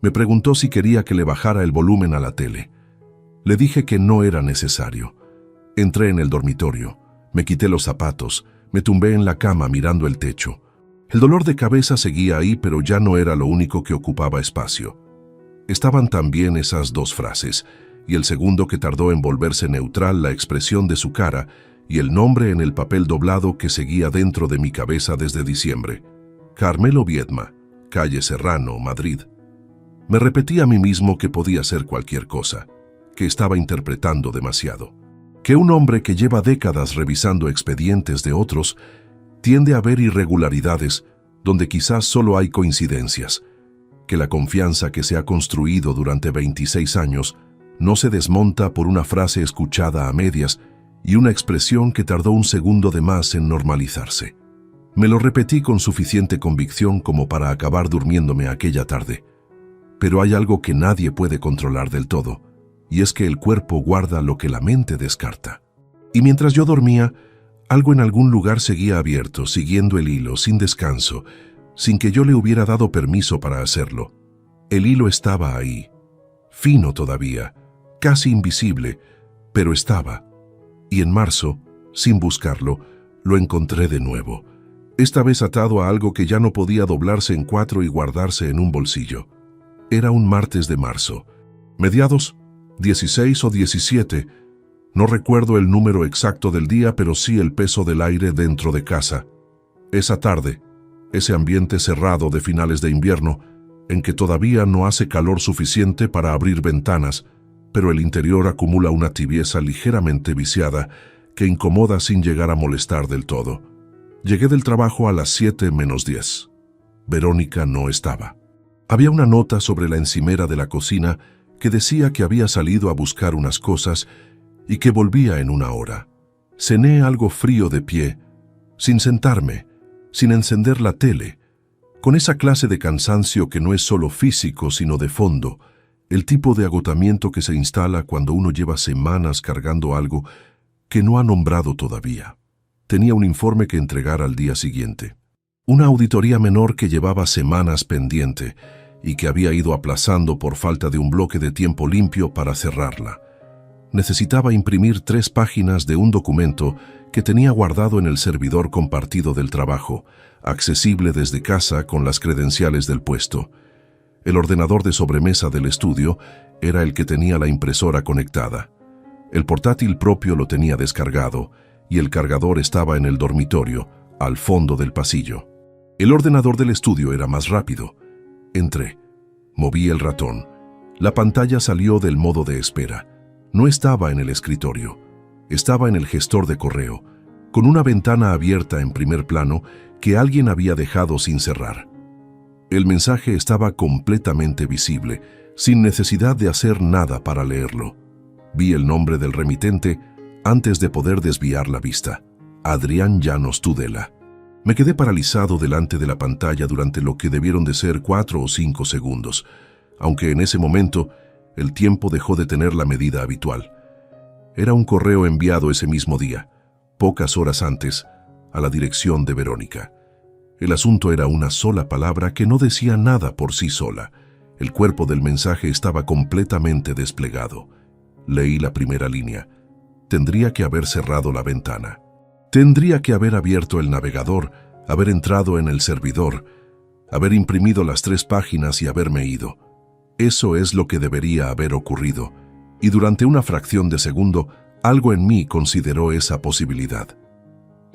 Me preguntó si quería que le bajara el volumen a la tele. Le dije que no era necesario. Entré en el dormitorio, me quité los zapatos, me tumbé en la cama mirando el techo. El dolor de cabeza seguía ahí, pero ya no era lo único que ocupaba espacio. Estaban también esas 2 frases, y el segundo que tardó en volverse neutral la expresión de su cara y el nombre en el papel doblado que seguía dentro de mi cabeza desde diciembre. Carmelo Biedma, calle Serrano, Madrid. Me repetí a mí mismo que podía ser cualquier cosa, que estaba interpretando demasiado, que un hombre que lleva décadas revisando expedientes de otros tiende a ver irregularidades donde quizás solo hay coincidencias, que la confianza que se ha construido durante 26 años no se desmonta por una frase escuchada a medias y una expresión que tardó un segundo de más en normalizarse. Me lo repetí con suficiente convicción como para acabar durmiéndome aquella tarde. Pero hay algo que nadie puede controlar del todo, y es que el cuerpo guarda lo que la mente descarta. Y mientras yo dormía, algo en algún lugar seguía abierto, siguiendo el hilo, sin descanso, sin que yo le hubiera dado permiso para hacerlo. El hilo estaba ahí, fino todavía, casi invisible, pero estaba. Y en marzo, sin buscarlo, lo encontré de nuevo, esta vez atado a algo que ya no podía doblarse en cuatro y guardarse en un bolsillo. Era un martes de marzo, mediados 16 o 17, no recuerdo el número exacto del día, pero sí el peso del aire dentro de casa. Esa tarde, ese ambiente cerrado de finales de invierno, en que todavía no hace calor suficiente para abrir ventanas, pero el interior acumula una tibieza ligeramente viciada que incomoda sin llegar a molestar del todo. Llegué del trabajo a las 7 menos 10. Verónica no estaba. Había una nota sobre la encimera de la cocina que decía que había salido a buscar unas cosas y que volvía en una hora. Cené algo frío de pie, sin sentarme, sin encender la tele, con esa clase de cansancio que no es solo físico sino de fondo, el tipo de agotamiento que se instala cuando uno lleva semanas cargando algo que no ha nombrado todavía. Tenía un informe que entregar al día siguiente. Una auditoría menor que llevaba semanas pendiente y que había ido aplazando por falta de un bloque de tiempo limpio para cerrarla. Necesitaba imprimir 3 páginas de un documento que tenía guardado en el servidor compartido del trabajo, accesible desde casa con las credenciales del puesto. El ordenador de sobremesa del estudio era el que tenía la impresora conectada. El portátil propio lo tenía descargado y el cargador estaba en el dormitorio, al fondo del pasillo. El ordenador del estudio era más rápido. Entré. Moví el ratón. La pantalla salió del modo de espera. No estaba en el escritorio. Estaba en el gestor de correo, con una ventana abierta en primer plano que alguien había dejado sin cerrar. El mensaje estaba completamente visible, sin necesidad de hacer nada para leerlo. Vi el nombre del remitente antes de poder desviar la vista. Adrián Llanos Tudela. Me quedé paralizado delante de la pantalla durante lo que debieron de ser 4 o 5 segundos, aunque en ese momento el tiempo dejó de tener la medida habitual. Era un correo enviado ese mismo día, pocas horas antes, a la dirección de Verónica. El asunto era una sola palabra que no decía nada por sí sola. El cuerpo del mensaje estaba completamente desplegado. Leí la primera línea. Tendría que haber cerrado la ventana. Tendría que haber abierto el navegador, haber entrado en el servidor, haber imprimido las 3 páginas y haberme ido. Eso es lo que debería haber ocurrido, y durante una fracción de segundo, algo en mí consideró esa posibilidad.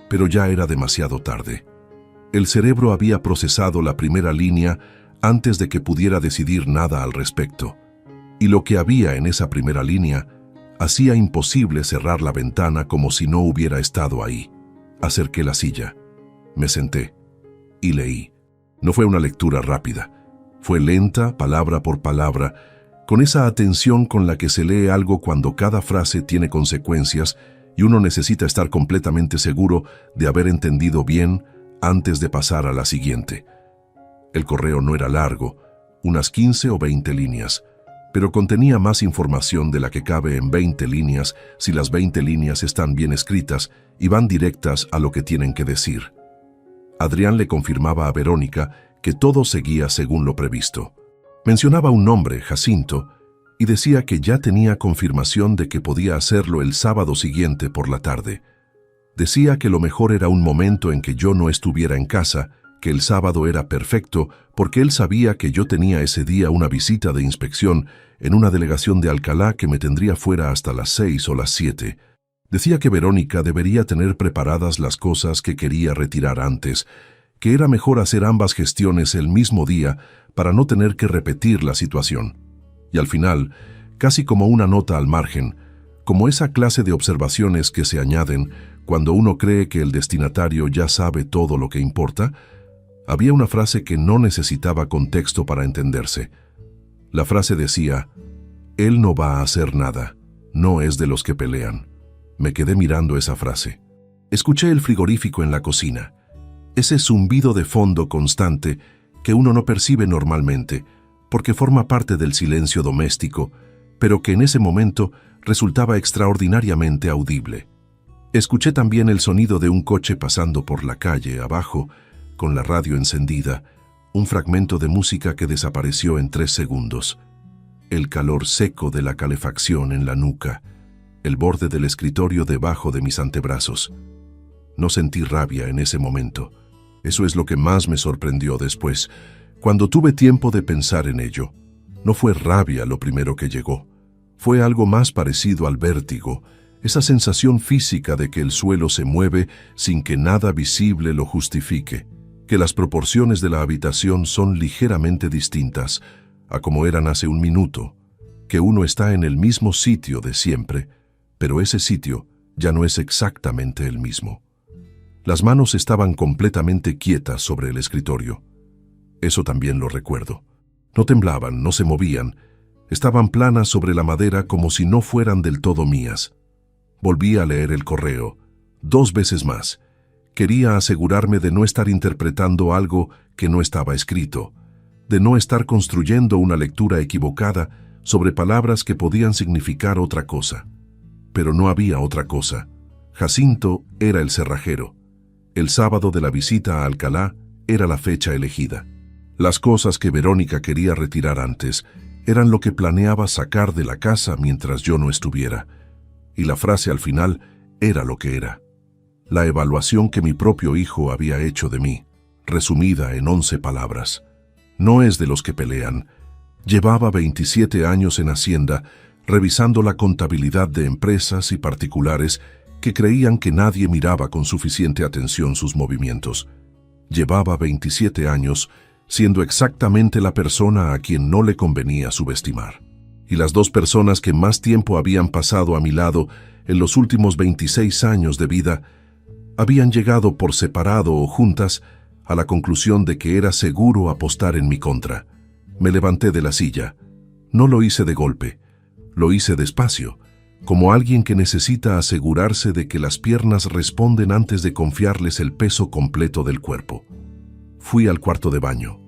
Pero ya era demasiado tarde. El cerebro había procesado la primera línea antes de que pudiera decidir nada al respecto, y lo que había en esa primera línea hacía imposible cerrar la ventana como si no hubiera estado ahí. Acerqué la silla, me senté y leí. No fue una lectura rápida. Fue lenta, palabra por palabra, con esa atención con la que se lee algo cuando cada frase tiene consecuencias y uno necesita estar completamente seguro de haber entendido bien antes de pasar a la siguiente. El correo no era largo, unas 15 o 20 líneas, pero contenía más información de la que cabe en 20 líneas si las 20 líneas están bien escritas y van directas a lo que tienen que decir. Adrián le confirmaba a Verónica que todo seguía según lo previsto. Mencionaba un nombre, Jacinto, y decía que ya tenía confirmación de que podía hacerlo el sábado siguiente por la tarde. Decía que lo mejor era un momento en que yo no estuviera en casa, que el sábado era perfecto porque él sabía que yo tenía ese día una visita de inspección en una delegación de Alcalá que me tendría fuera hasta las 6 o las 7. Decía que Verónica debería tener preparadas las cosas que quería retirar antes, que era mejor hacer ambas gestiones el mismo día para no tener que repetir la situación. Y al final, casi como una nota al margen, como esa clase de observaciones que se añaden cuando uno cree que el destinatario ya sabe todo lo que importa, Había una frase que no necesitaba contexto para entenderse. La frase decía: «Él no va a hacer nada, no es de los que pelean». Me quedé mirando esa frase. Escuché el frigorífico en la cocina, ese zumbido de fondo constante que uno no percibe normalmente, porque forma parte del silencio doméstico, pero que en ese momento resultaba extraordinariamente audible. Escuché también el sonido de un coche pasando por la calle abajo, con la radio encendida, un fragmento de música que desapareció en 3 segundos. El calor seco de la calefacción en la nuca, el borde del escritorio debajo de mis antebrazos. No sentí rabia en ese momento. Eso es lo que más me sorprendió después, cuando tuve tiempo de pensar en ello. No fue rabia lo primero que llegó. Fue algo más parecido al vértigo, esa sensación física de que el suelo se mueve sin que nada visible lo justifique, que las proporciones de la habitación son ligeramente distintas a como eran hace un minuto, que uno está en el mismo sitio de siempre, pero ese sitio ya no es exactamente el mismo. Las manos estaban completamente quietas sobre el escritorio. Eso también lo recuerdo. No temblaban, no se movían. Estaban planas sobre la madera como si no fueran del todo mías. Volví a leer el correo, 2 veces más. Quería asegurarme de no estar interpretando algo que no estaba escrito, de no estar construyendo una lectura equivocada sobre palabras que podían significar otra cosa. Pero no había otra cosa. Jacinto era el cerrajero. El sábado de la visita a Alcalá era la fecha elegida. Las cosas que Verónica quería retirar antes eran lo que planeaba sacar de la casa mientras yo no estuviera. Y la frase al final era lo que era. La evaluación que mi propio hijo había hecho de mí, resumida en 11 palabras. No es de los que pelean. Llevaba 27 años en Hacienda, revisando la contabilidad de empresas y particulares que creían que nadie miraba con suficiente atención sus movimientos. Llevaba 27 años siendo exactamente la persona a quien no le convenía subestimar. Y las 2 personas que más tiempo habían pasado a mi lado en los últimos 26 años de vida habían llegado por separado o juntas a la conclusión de que era seguro apostar en mi contra. Me levanté de la silla. No lo hice de golpe, lo hice despacio, como alguien que necesita asegurarse de que las piernas responden antes de confiarles el peso completo del cuerpo. Fui al cuarto de baño.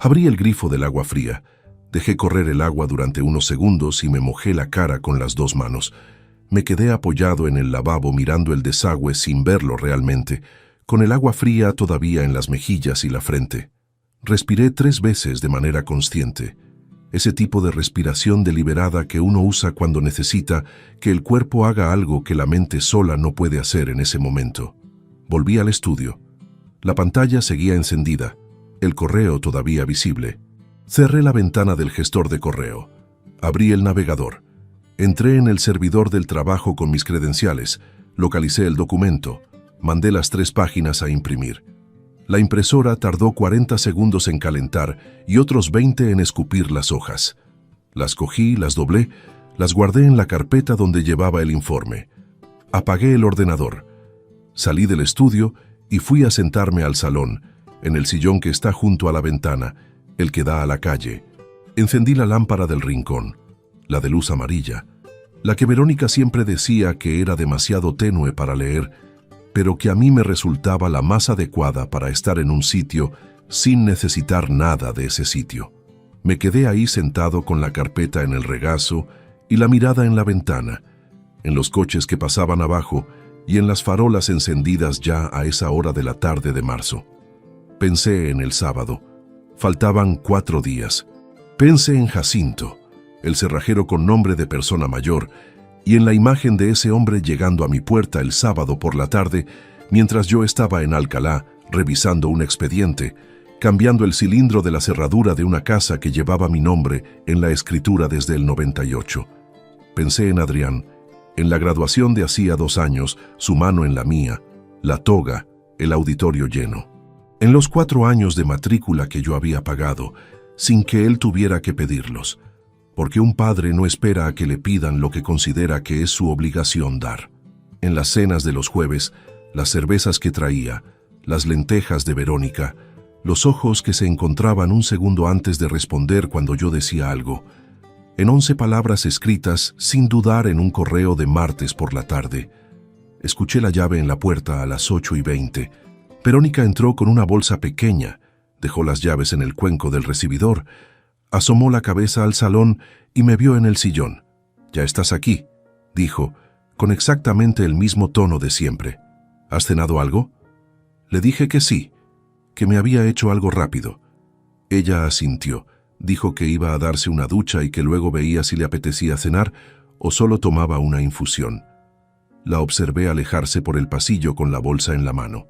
Abrí el grifo del agua fría. Dejé correr el agua durante unos segundos y me mojé la cara con las 2 manos. Me quedé apoyado en el lavabo mirando el desagüe sin verlo realmente, con el agua fría todavía en las mejillas y la frente. Respiré 3 veces de manera consciente. Ese tipo de respiración deliberada que uno usa cuando necesita que el cuerpo haga algo que la mente sola no puede hacer en ese momento. Volví al estudio. La pantalla seguía encendida, el correo todavía visible. Cerré la ventana del gestor de correo. Abrí el navegador. Entré en el servidor del trabajo con mis credenciales, localicé el documento, mandé las 3 páginas a imprimir. La impresora tardó 40 segundos en calentar y otros 20 en escupir las hojas. Las cogí, las doblé, las guardé en la carpeta donde llevaba el informe. Apagué el ordenador. Salí del estudio y fui a sentarme al salón, en el sillón que está junto a la ventana, el que da a la calle. Encendí la lámpara del rincón, la de luz amarilla, la que Verónica siempre decía que era demasiado tenue para leer, pero que a mí me resultaba la más adecuada para estar en un sitio sin necesitar nada de ese sitio. Me quedé ahí sentado con la carpeta en el regazo y la mirada en la ventana, en los coches que pasaban abajo y en las farolas encendidas ya a esa hora de la tarde de marzo. Pensé en el sábado. Faltaban 4 días. Pensé en Jacinto, el cerrajero con nombre de persona mayor, y en la imagen de ese hombre llegando a mi puerta el sábado por la tarde, mientras yo estaba en Alcalá revisando un expediente, cambiando el cilindro de la cerradura de una casa que llevaba mi nombre en la escritura desde el 98. Pensé en Adrián, en la graduación de hacía 2 años, su mano en la mía, la toga, el auditorio lleno. En los 4 años de matrícula que yo había pagado, sin que él tuviera que pedirlos, porque un padre no espera a que le pidan lo que considera que es su obligación dar. En las cenas de los jueves, las cervezas que traía, las lentejas de Verónica, los ojos que se encontraban un segundo antes de responder cuando yo decía algo, en 11 palabras escritas sin dudar en un correo de martes por la tarde. Escuché la llave en la puerta a las 8:20. Verónica entró con una bolsa pequeña, dejó las llaves en el cuenco del recibidor, asomó la cabeza al salón y me vio en el sillón. «Ya estás aquí», dijo, con exactamente el mismo tono de siempre. «¿Has cenado algo?» Le dije que sí, que me había hecho algo rápido. Ella asintió, dijo que iba a darse una ducha y que luego veía si le apetecía cenar o solo tomaba una infusión. La observé alejarse por el pasillo con la bolsa en la mano.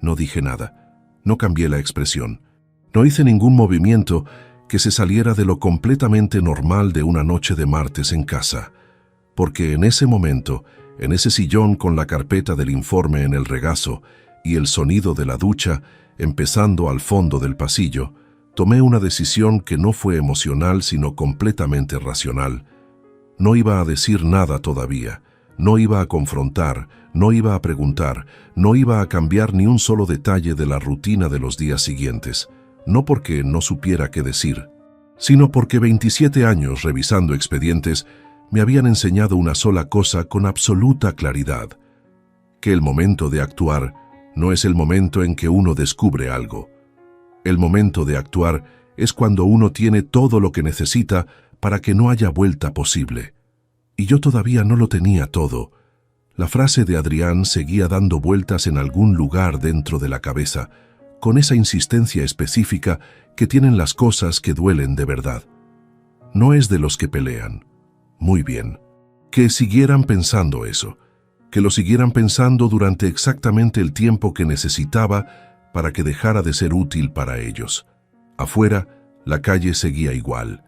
No dije nada, no cambié la expresión, no hice ningún movimiento que se saliera de lo completamente normal de una noche de martes en casa, porque en ese momento, en ese sillón con la carpeta del informe en el regazo y el sonido de la ducha empezando al fondo del pasillo, tomé una decisión que no fue emocional sino completamente racional. No iba a decir nada todavía, no iba a confrontar, no iba a preguntar, no iba a cambiar ni un solo detalle de la rutina de los días siguientes, no porque no supiera qué decir, sino porque 27 años revisando expedientes me habían enseñado una sola cosa con absoluta claridad, que el momento de actuar no es el momento en que uno descubre algo. El momento de actuar es cuando uno tiene todo lo que necesita para que no haya vuelta posible. Y yo todavía no lo tenía todo. La frase de Adrián seguía dando vueltas en algún lugar dentro de la cabeza, con esa insistencia específica que tienen las cosas que duelen de verdad. No es de los que pelean. Muy bien. Que siguieran pensando eso. Que lo siguieran pensando durante exactamente el tiempo que necesitaba para que dejara de ser útil para ellos. Afuera, la calle seguía igual.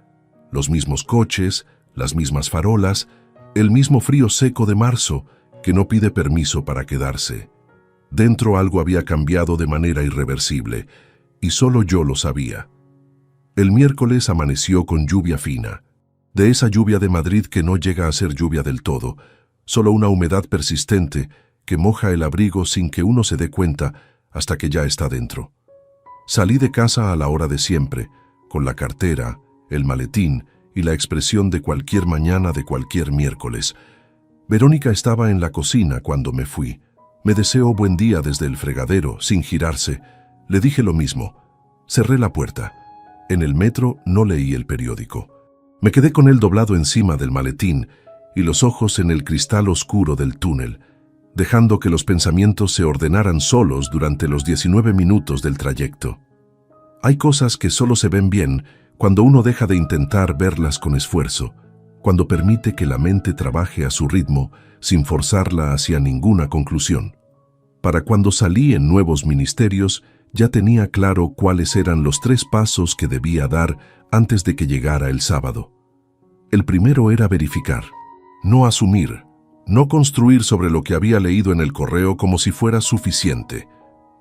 Los mismos coches, las mismas farolas, el mismo frío seco de marzo que no pide permiso para quedarse. Dentro algo había cambiado de manera irreversible, y solo yo lo sabía. El miércoles amaneció con lluvia fina, de esa lluvia de Madrid que no llega a ser lluvia del todo, solo una humedad persistente que moja el abrigo sin que uno se dé cuenta hasta que ya está dentro. Salí de casa a la hora de siempre, con la cartera, el maletín y la expresión de cualquier mañana de cualquier miércoles. Verónica estaba en la cocina cuando me fui. Me deseó buen día desde el fregadero, sin girarse. Le dije lo mismo. Cerré la puerta. En el metro no leí el periódico. Me quedé con él doblado encima del maletín y los ojos en el cristal oscuro del túnel, dejando que los pensamientos se ordenaran solos durante los 19 minutos del trayecto. Hay cosas que solo se ven bien cuando uno deja de intentar verlas con esfuerzo, cuando permite que la mente trabaje a su ritmo sin forzarla hacia ninguna conclusión. Para cuando salí en nuevos ministerios, ya tenía claro cuáles eran los 3 pasos que debía dar antes de que llegara el sábado. El primero era verificar, no asumir, no construir sobre lo que había leído en el correo como si fuera suficiente.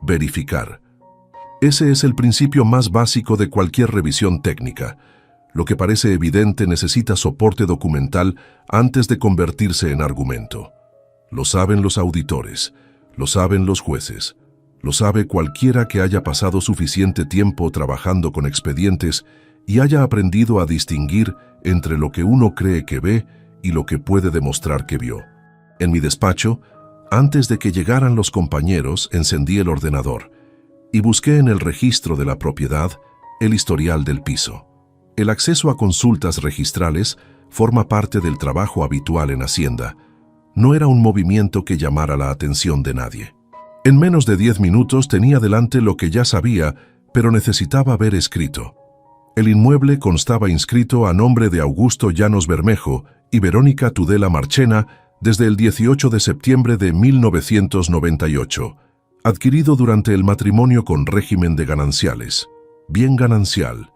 Verificar. Ese es el principio más básico de cualquier revisión técnica. Lo que parece evidente necesita soporte documental antes de convertirse en argumento. Lo saben los auditores, lo saben los jueces, lo sabe cualquiera que haya pasado suficiente tiempo trabajando con expedientes y haya aprendido a distinguir entre lo que uno cree que ve y lo que puede demostrar que vio. En mi despacho, antes de que llegaran los compañeros, encendí el ordenador y busqué en el registro de la propiedad el historial del piso. El acceso a consultas registrales forma parte del trabajo habitual en Hacienda. No era un movimiento que llamara la atención de nadie. En menos de 10 minutos tenía delante lo que ya sabía, pero necesitaba ver escrito. El inmueble constaba inscrito a nombre de Augusto Llanos Bermejo y Verónica Tudela Marchena desde el 18 de septiembre de 1998, adquirido durante el matrimonio con régimen de gananciales, bien ganancial.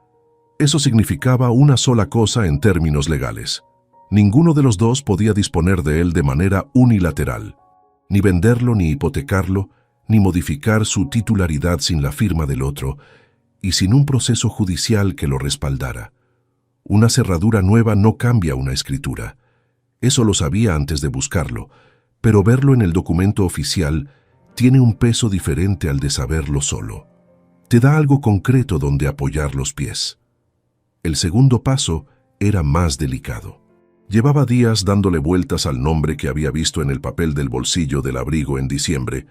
Eso significaba una sola cosa en términos legales. Ninguno de los dos podía disponer de él de manera unilateral, ni venderlo ni hipotecarlo, ni modificar su titularidad sin la firma del otro, y sin un proceso judicial que lo respaldara. Una cerradura nueva no cambia una escritura. Eso lo sabía antes de buscarlo, pero verlo en el documento oficial tiene un peso diferente al de saberlo solo. Te da algo concreto donde apoyar los pies. El segundo paso era más delicado. Llevaba días dándole vueltas al nombre que había visto en el papel del bolsillo del abrigo en diciembre.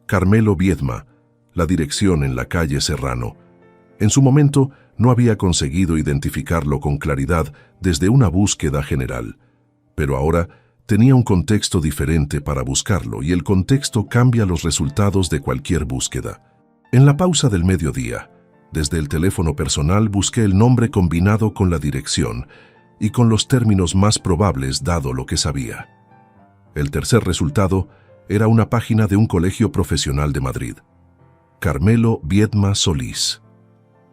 Carmelo Biedma, la dirección en la calle Serrano. En su momento no había conseguido identificarlo con claridad desde una búsqueda general, pero ahora tenía un contexto diferente para buscarlo y el contexto cambia los resultados de cualquier búsqueda. En la pausa del mediodía, desde el teléfono personal busqué el nombre combinado con la dirección y con los términos más probables dado lo que sabía. El tercer resultado era una página de un colegio profesional de Madrid. Carmelo Biedma Solís,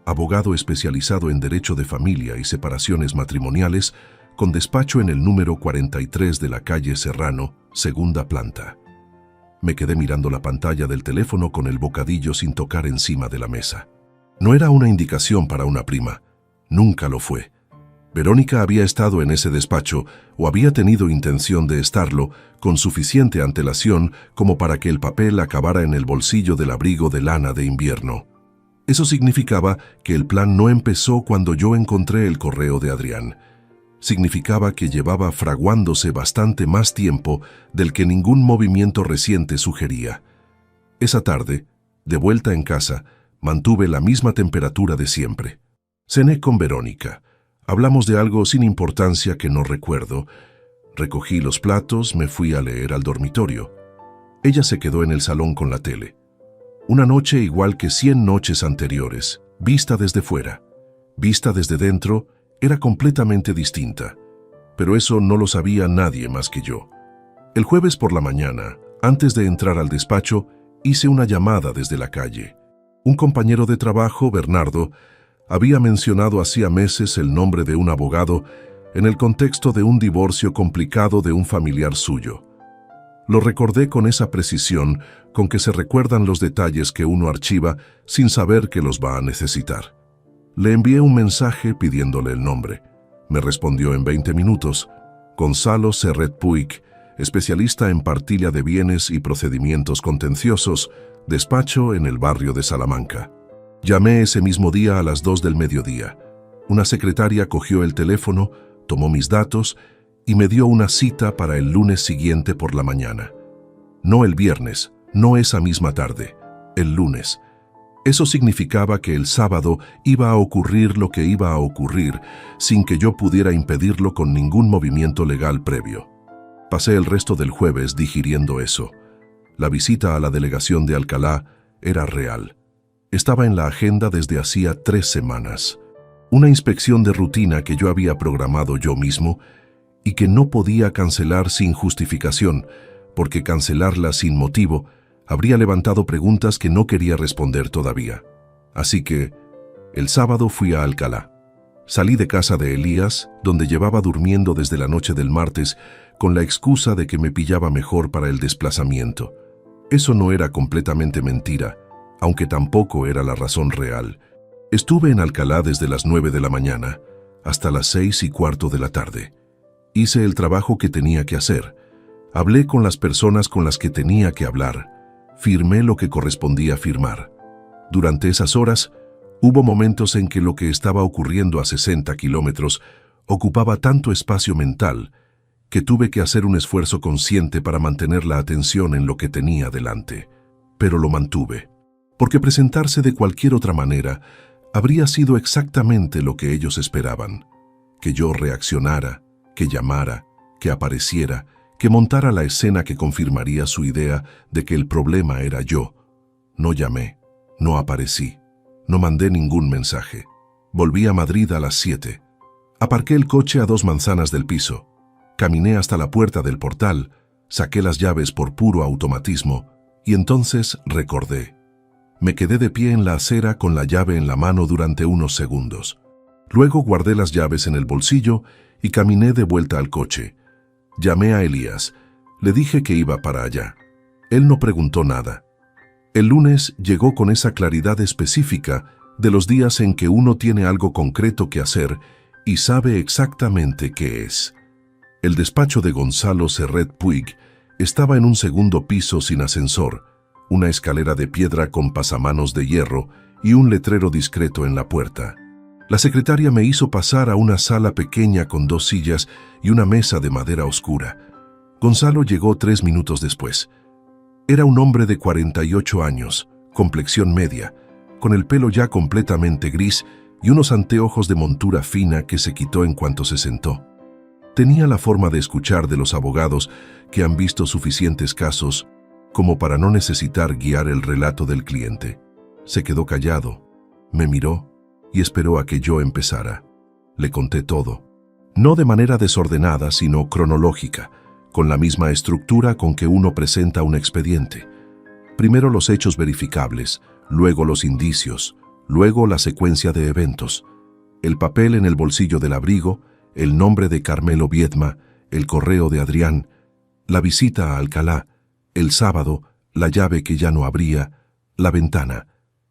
abogado especializado en derecho de familia y separaciones matrimoniales, con despacho en el número 43 de la calle Serrano, segunda planta. Me quedé mirando la pantalla del teléfono con el bocadillo sin tocar encima de la mesa. No era una indicación para una prima, nunca lo fue. Verónica había estado en ese despacho o había tenido intención de estarlo con suficiente antelación como para que el papel acabara en el bolsillo del abrigo de lana de invierno. Eso significaba que el plan no empezó cuando yo encontré el correo de Adrián. Significaba que llevaba fraguándose bastante más tiempo del que ningún movimiento reciente sugería. Esa tarde, de vuelta en casa, mantuve la misma temperatura de siempre. Cené con Verónica. Hablamos de algo sin importancia que no recuerdo. Recogí los platos, me fui a leer al dormitorio. Ella se quedó en el salón con la tele. Una noche igual que 100 noches anteriores, vista desde fuera. Vista desde dentro, era completamente distinta. Pero eso no lo sabía nadie más que yo. El jueves por la mañana, antes de entrar al despacho, hice una llamada desde la calle. Un compañero de trabajo, Bernardo, había mencionado hacía meses el nombre de un abogado en el contexto de un divorcio complicado de un familiar suyo. Lo recordé con esa precisión con que se recuerdan los detalles que uno archiva sin saber que los va a necesitar. Le envié un mensaje pidiéndole el nombre. Me respondió en 20 minutos. Gonzalo Serret Puig, especialista en partilla de bienes y procedimientos contenciosos, despacho en el barrio de Salamanca. Llamé ese mismo día a las 2 del mediodía. Una secretaria cogió el teléfono, tomó mis datos y me dio una cita para el lunes siguiente por la mañana. No el viernes, no esa misma tarde, el lunes. Eso significaba que el sábado iba a ocurrir lo que iba a ocurrir sin que yo pudiera impedirlo con ningún movimiento legal previo. Pasé el resto del jueves digiriendo eso. La visita a la delegación de Alcalá era real. Estaba en la agenda desde hacía 3 semanas. Una inspección de rutina que yo había programado yo mismo y que no podía cancelar sin justificación, porque cancelarla sin motivo habría levantado preguntas que no quería responder todavía. Así que, el sábado fui a Alcalá. Salí de casa de Elías, donde llevaba durmiendo desde la noche del martes, con la excusa de que me pillaba mejor para el desplazamiento. Eso no era completamente mentira, aunque tampoco era la razón real. Estuve en Alcalá desde las 9 de la mañana hasta las 6:15 de la tarde. Hice el trabajo que tenía que hacer. Hablé con las personas con las que tenía que hablar. Firmé lo que correspondía firmar. Durante esas horas, hubo momentos en que lo que estaba ocurriendo a 60 kilómetros ocupaba tanto espacio mental que tuve que hacer un esfuerzo consciente para mantener la atención en lo que tenía delante. Pero lo mantuve, porque presentarse de cualquier otra manera habría sido exactamente lo que ellos esperaban. Que yo reaccionara, que llamara, que apareciera, que montara la escena que confirmaría su idea de que el problema era yo. No llamé, no aparecí, no mandé ningún mensaje. Volví a Madrid a las 7. Aparqué el coche a 2 manzanas del piso. Caminé hasta la puerta del portal, saqué las llaves por puro automatismo y entonces recordé. Me quedé de pie en la acera con la llave en la mano durante unos segundos. Luego guardé las llaves en el bolsillo y caminé de vuelta al coche. Llamé a Elías. Le dije que iba para allá. Él no preguntó nada. El lunes llegó con esa claridad específica de los días en que uno tiene algo concreto que hacer y sabe exactamente qué es. El despacho de Gonzalo Serret Puig estaba en un segundo piso sin ascensor, una escalera de piedra con pasamanos de hierro y un letrero discreto en la puerta. La secretaria me hizo pasar a una sala pequeña con 2 sillas y una mesa de madera oscura. Gonzalo llegó 3 minutos después. Era un hombre de 48 años, complexión media, con el pelo ya completamente gris y unos anteojos de montura fina que se quitó en cuanto se sentó. Tenía la forma de escuchar de los abogados que han visto suficientes casos como para no necesitar guiar el relato del cliente. Se quedó callado, me miró y esperó a que yo empezara. Le conté todo, no de manera desordenada, sino cronológica, con la misma estructura con que uno presenta un expediente. Primero los hechos verificables, luego los indicios, luego la secuencia de eventos, el papel en el bolsillo del abrigo, el nombre de Carmelo Biedma, el correo de Adrián, la visita a Alcalá, el sábado, la llave que ya no abría, la ventana,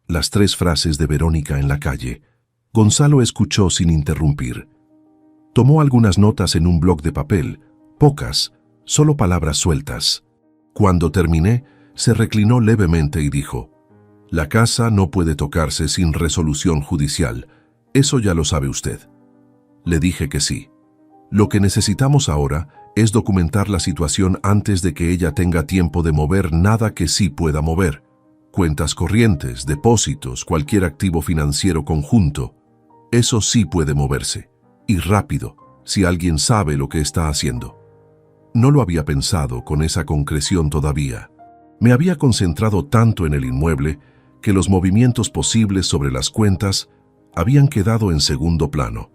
las 3 frases de Verónica en la calle. Gonzalo escuchó sin interrumpir. Tomó algunas notas en un bloc de papel, pocas, solo palabras sueltas. Cuando terminé, se reclinó levemente y dijo: «La casa no puede tocarse sin resolución judicial. Eso ya lo sabe usted». Le dije que sí. Lo que necesitamos ahora es documentar la situación antes de que ella tenga tiempo de mover nada que sí pueda mover. Cuentas corrientes, depósitos, cualquier activo financiero conjunto. Eso sí puede moverse. Y rápido, si alguien sabe lo que está haciendo. No lo había pensado con esa concreción todavía. Me había concentrado tanto en el inmueble que los movimientos posibles sobre las cuentas habían quedado en segundo plano.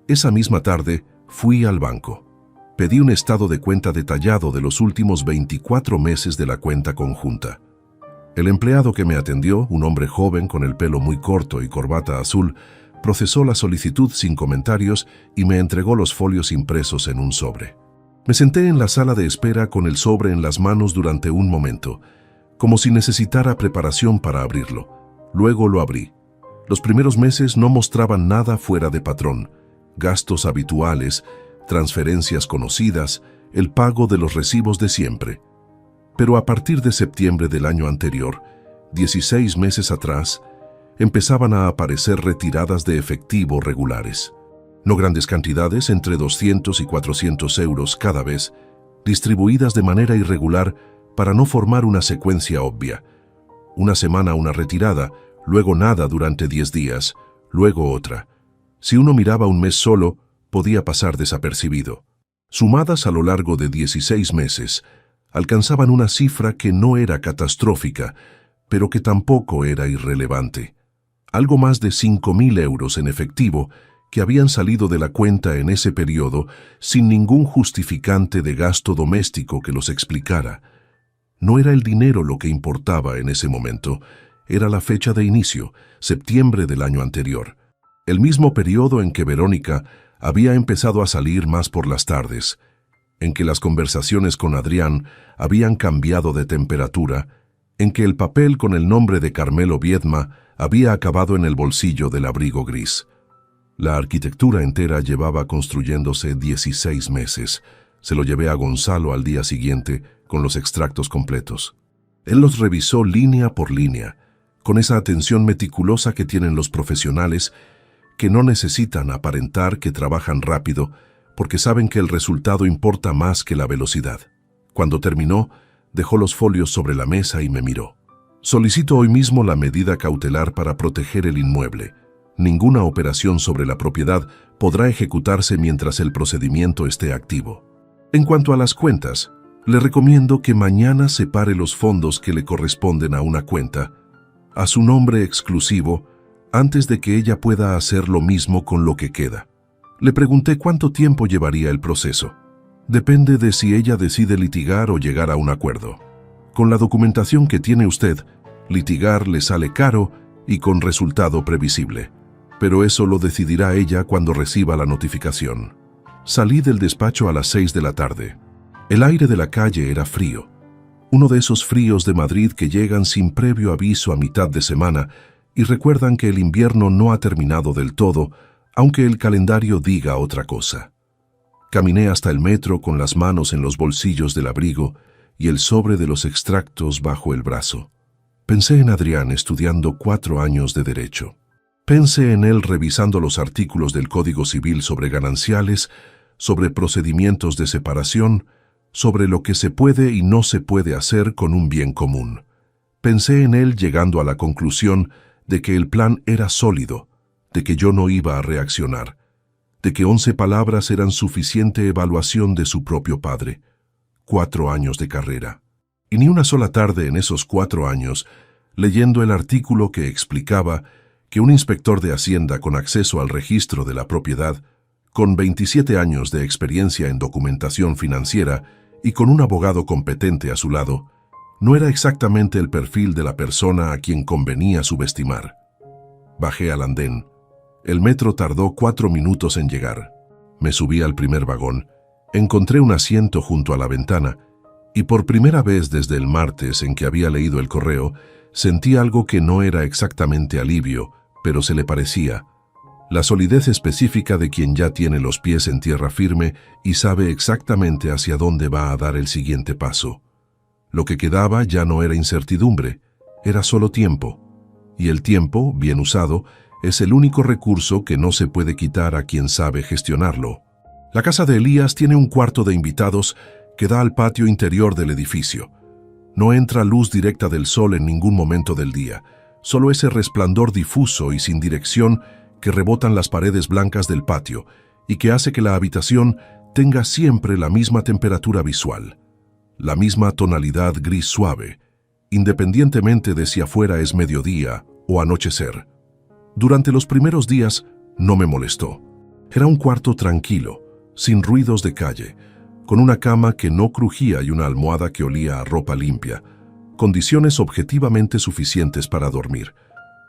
Esa misma tarde fui al banco. Pedí un estado de cuenta detallado de los últimos 24 meses de la cuenta conjunta. El empleado que me atendió, un hombre joven con el pelo muy corto y corbata azul, procesó la solicitud sin comentarios y me entregó los folios impresos en un sobre. Me senté en la sala de espera con el sobre en las manos durante un momento, como si necesitara preparación para abrirlo. Luego lo abrí. Los primeros meses no mostraban nada fuera de patrón. Gastos habituales, transferencias conocidas, el pago de los recibos de siempre. Pero a partir de septiembre del año anterior, 16 meses atrás, empezaban a aparecer retiradas de efectivo regulares. No grandes cantidades, entre 200 y 400 euros cada vez, distribuidas de manera irregular para no formar una secuencia obvia. Una semana una retirada, luego nada durante 10 días, luego otra. Si uno miraba un mes solo, podía pasar desapercibido. Sumadas a lo largo de 16 meses, alcanzaban una cifra que no era catastrófica, pero que tampoco era irrelevante. Algo más de 5.000 euros en efectivo que habían salido de la cuenta en ese periodo sin ningún justificante de gasto doméstico que los explicara. No era el dinero lo que importaba en ese momento, era la fecha de inicio, septiembre del año anterior. El mismo periodo en que Verónica había empezado a salir más por las tardes, en que las conversaciones con Adrián habían cambiado de temperatura, en que el papel con el nombre de Carmelo Biedma había acabado en el bolsillo del abrigo gris. La arquitectura entera llevaba construyéndose 16 meses. Se lo llevé a Gonzalo al día siguiente con los extractos completos. Él los revisó línea por línea, con esa atención meticulosa que tienen los profesionales que no necesitan aparentar que trabajan rápido porque saben que el resultado importa más que la velocidad. Cuando terminó, dejó los folios sobre la mesa y me miró. Solicito hoy mismo la medida cautelar para proteger el inmueble. Ninguna operación sobre la propiedad podrá ejecutarse mientras el procedimiento esté activo. En cuanto a las cuentas, le recomiendo que mañana separe los fondos que le corresponden a una cuenta, a su nombre exclusivo, antes de que ella pueda hacer lo mismo con lo que queda. Le pregunté cuánto tiempo llevaría el proceso. Depende de si ella decide litigar o llegar a un acuerdo. Con la documentación que tiene usted, litigar le sale caro y con resultado previsible. Pero eso lo decidirá ella cuando reciba la notificación. Salí del despacho a las 6 de la tarde. El aire de la calle era frío. Uno de esos fríos de Madrid que llegan sin previo aviso a mitad de semana y recuerdan que el invierno no ha terminado del todo, aunque el calendario diga otra cosa. Caminé hasta el metro con las manos en los bolsillos del abrigo y el sobre de los extractos bajo el brazo. Pensé en Adrián estudiando 4 años de Derecho. Pensé en él revisando los artículos del Código Civil sobre gananciales, sobre procedimientos de separación, sobre lo que se puede y no se puede hacer con un bien común. Pensé en él llegando a la conclusión de que el plan era sólido, de que yo no iba a reaccionar, de que 11 palabras eran suficiente evaluación de su propio padre. 4 años de carrera. Y ni una sola tarde en esos 4 años, leyendo el artículo que explicaba que un inspector de Hacienda con acceso al registro de la propiedad, con 27 años de experiencia en documentación financiera y con un abogado competente a su lado, no era exactamente el perfil de la persona a quien convenía subestimar. Bajé al andén. El metro tardó 4 minutos en llegar. Me subí al primer vagón, encontré un asiento junto a la ventana y por primera vez desde el martes en que había leído el correo, sentí algo que no era exactamente alivio, pero se le parecía. La solidez específica de quien ya tiene los pies en tierra firme y sabe exactamente hacia dónde va a dar el siguiente paso. Lo que quedaba ya no era incertidumbre, era solo tiempo. Y el tiempo, bien usado, es el único recurso que no se puede quitar a quien sabe gestionarlo. La casa de Elías tiene un cuarto de invitados que da al patio interior del edificio. No entra luz directa del sol en ningún momento del día, solo ese resplandor difuso y sin dirección que rebotan las paredes blancas del patio y que hace que la habitación tenga siempre la misma temperatura visual, la misma tonalidad gris suave, independientemente de si afuera es mediodía o anochecer. Durante los primeros días no me molestó. Era un cuarto tranquilo, sin ruidos de calle, con una cama que no crujía y una almohada que olía a ropa limpia, condiciones objetivamente suficientes para dormir.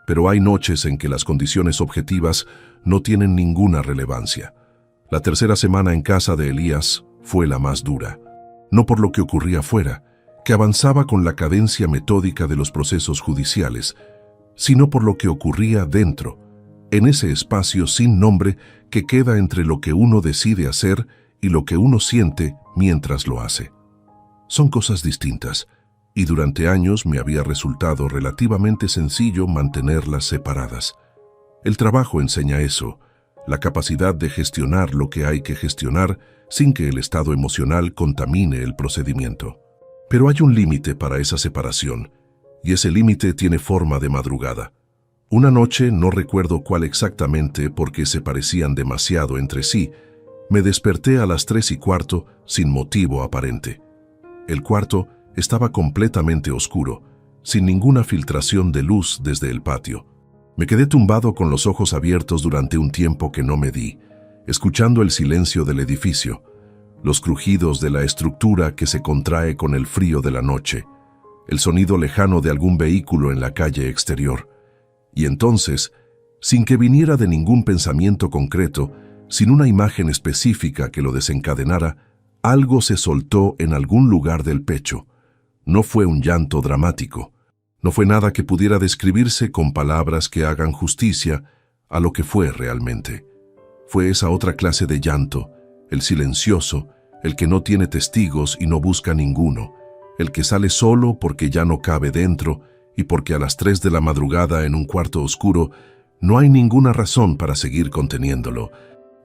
Pero hay noches en que las condiciones objetivas no tienen ninguna relevancia. La tercera semana en casa de Elías fue la más dura, no por lo que ocurría afuera, que avanzaba con la cadencia metódica de los procesos judiciales, sino por lo que ocurría dentro, en ese espacio sin nombre que queda entre lo que uno decide hacer y lo que uno siente mientras lo hace. Son cosas distintas, y durante años me había resultado relativamente sencillo mantenerlas separadas. El trabajo enseña eso, la capacidad de gestionar lo que hay que gestionar sin que el estado emocional contamine el procedimiento. Pero hay un límite para esa separación, y ese límite tiene forma de madrugada. Una noche, no recuerdo cuál exactamente porque se parecían demasiado entre sí, me desperté a las 3:15 sin motivo aparente. El cuarto estaba completamente oscuro, sin ninguna filtración de luz desde el patio. Me quedé tumbado con los ojos abiertos durante un tiempo que no medí, escuchando el silencio del edificio, los crujidos de la estructura que se contrae con el frío de la noche, el sonido lejano de algún vehículo en la calle exterior. Y entonces, sin que viniera de ningún pensamiento concreto, sin una imagen específica que lo desencadenara, algo se soltó en algún lugar del pecho. No fue un llanto dramático. No fue nada que pudiera describirse con palabras que hagan justicia a lo que fue realmente. Fue esa otra clase de llanto, el silencioso, el que no tiene testigos y no busca ninguno, el que sale solo porque ya no cabe dentro y porque a las 3 de la madrugada en un cuarto oscuro no hay ninguna razón para seguir conteniéndolo.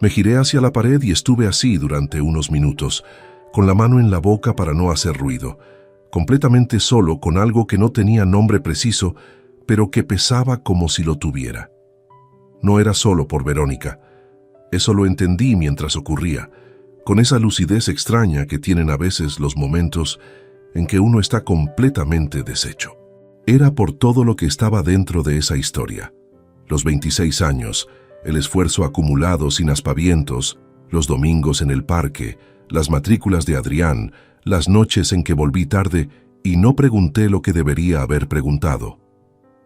Me giré hacia la pared y estuve así durante unos minutos, con la mano en la boca para no hacer ruido, completamente solo con algo que no tenía nombre preciso, pero que pesaba como si lo tuviera. No era solo por Verónica. Eso lo entendí mientras ocurría, con esa lucidez extraña que tienen a veces los momentos en que uno está completamente deshecho. Era por todo lo que estaba dentro de esa historia. Los 26 años, el esfuerzo acumulado sin aspavientos, los domingos en el parque, las matrículas de Adrián, las noches en que volví tarde y no pregunté lo que debería haber preguntado.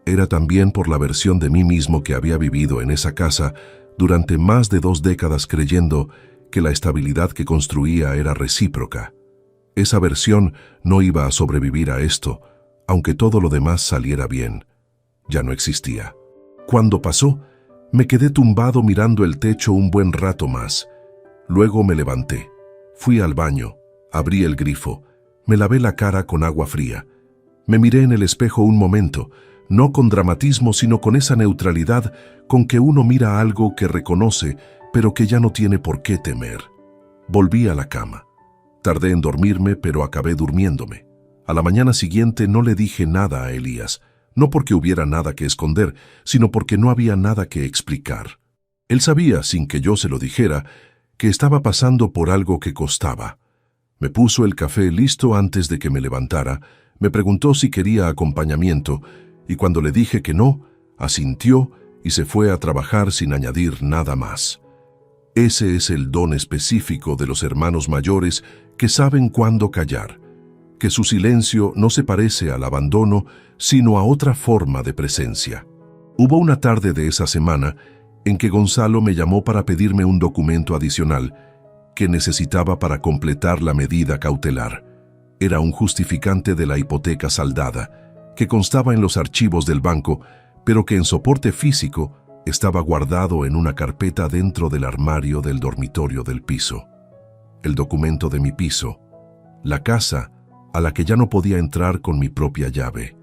Era también por la versión de mí mismo que había vivido en esa casa durante más de 2 décadas creyendo que la estabilidad que construía era recíproca. Esa versión no iba a sobrevivir a esto, aunque todo lo demás saliera bien. Ya no existía. Cuando pasó, me quedé tumbado mirando el techo un buen rato más. Luego me levanté. Fui al baño, abrí el grifo, me lavé la cara con agua fría. Me miré en el espejo un momento, no con dramatismo, sino con esa neutralidad con que uno mira algo que reconoce, pero que ya no tiene por qué temer. Volví a la cama. Tardé en dormirme, pero acabé durmiéndome. A la mañana siguiente no le dije nada a Elías, no porque hubiera nada que esconder, sino porque no había nada que explicar. Él sabía, sin que yo se lo dijera, que estaba pasando por algo que costaba. Me puso el café listo antes de que me levantara, me preguntó si quería acompañamiento, y cuando le dije que no, asintió y se fue a trabajar sin añadir nada más. Ese es el don específico de los hermanos mayores que saben cuándo callar, que su silencio no se parece al abandono, sino a otra forma de presencia. Hubo una tarde de esa semana en que Gonzalo me llamó para pedirme un documento adicional que necesitaba para completar la medida cautelar. Era un justificante de la hipoteca saldada, que constaba en los archivos del banco, pero que en soporte físico estaba guardado en una carpeta dentro del armario del dormitorio del piso. El documento de mi piso, la casa a la que ya no podía entrar con mi propia llave.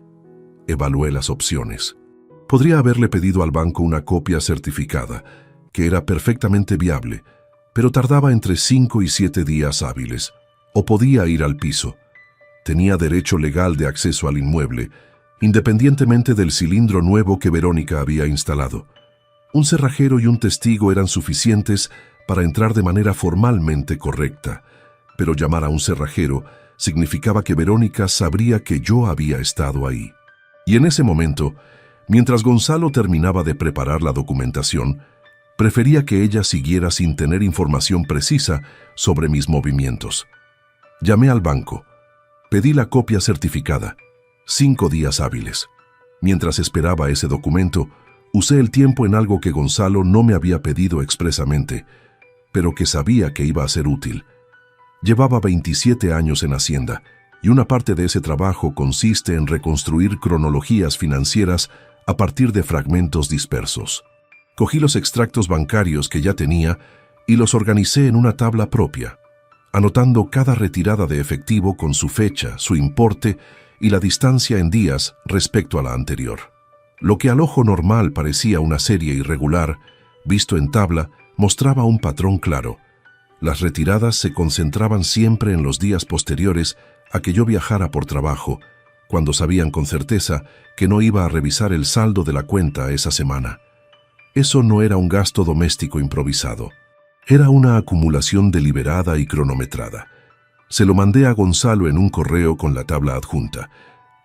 Evalué las opciones. Podría haberle pedido al banco una copia certificada, que era perfectamente viable, pero tardaba entre 5 y 7 días hábiles, o podía ir al piso. Tenía derecho legal de acceso al inmueble, independientemente del cilindro nuevo que Verónica había instalado. Un cerrajero y un testigo eran suficientes para entrar de manera formalmente correcta, pero llamar a un cerrajero significaba que Verónica sabría que yo había estado ahí. Y en ese momento, mientras Gonzalo terminaba de preparar la documentación, prefería que ella siguiera sin tener información precisa sobre mis movimientos. Llamé al banco. Pedí la copia certificada. 5 días hábiles. Mientras esperaba ese documento, usé el tiempo en algo que Gonzalo no me había pedido expresamente, pero que sabía que iba a ser útil. Llevaba 27 años en Hacienda, y una parte de ese trabajo consiste en reconstruir cronologías financieras a partir de fragmentos dispersos. Cogí los extractos bancarios que ya tenía y los organicé en una tabla propia, anotando cada retirada de efectivo con su fecha, su importe y la distancia en días respecto a la anterior. Lo que al ojo normal parecía una serie irregular, visto en tabla, mostraba un patrón claro. Las retiradas se concentraban siempre en los días posteriores a que yo viajara por trabajo, cuando sabían con certeza que no iba a revisar el saldo de la cuenta esa semana. Eso no era un gasto doméstico improvisado. Era una acumulación deliberada y cronometrada. Se lo mandé a Gonzalo en un correo con la tabla adjunta.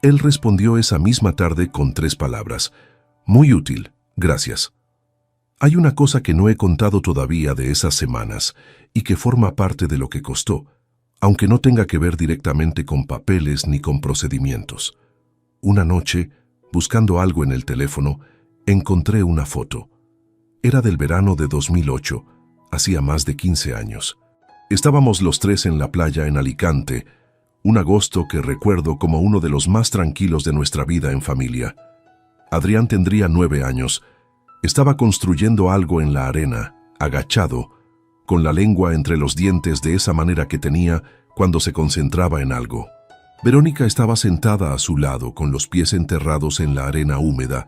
Él respondió esa misma tarde con 3 palabras. Muy útil, gracias. Hay una cosa que no he contado todavía de esas semanas y que forma parte de lo que costó, aunque no tenga que ver directamente con papeles ni con procedimientos. Una noche, buscando algo en el teléfono, encontré una foto. Era del verano de 2008, hacía más de 15 años. Estábamos los 3 en la playa en Alicante, un agosto que recuerdo como uno de los más tranquilos de nuestra vida en familia. Adrián tendría 9 años. Estaba construyendo algo en la arena, agachado, con la lengua entre los dientes de esa manera que tenía cuando se concentraba en algo. Verónica estaba sentada a su lado con los pies enterrados en la arena húmeda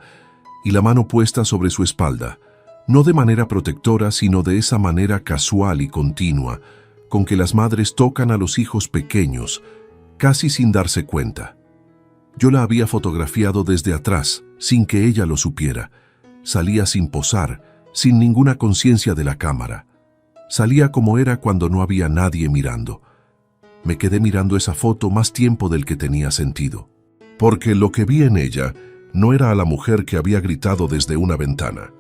y la mano puesta sobre su espalda, no de manera protectora, sino de esa manera casual y continua con que las madres tocan a los hijos pequeños, casi sin darse cuenta. Yo la había fotografiado desde atrás, sin que ella lo supiera. Salía sin posar, sin ninguna conciencia de la cámara. Salía como era cuando no había nadie mirando. Me quedé mirando esa foto más tiempo del que tenía sentido, porque lo que vi en ella no era a la mujer que había gritado desde una ventana.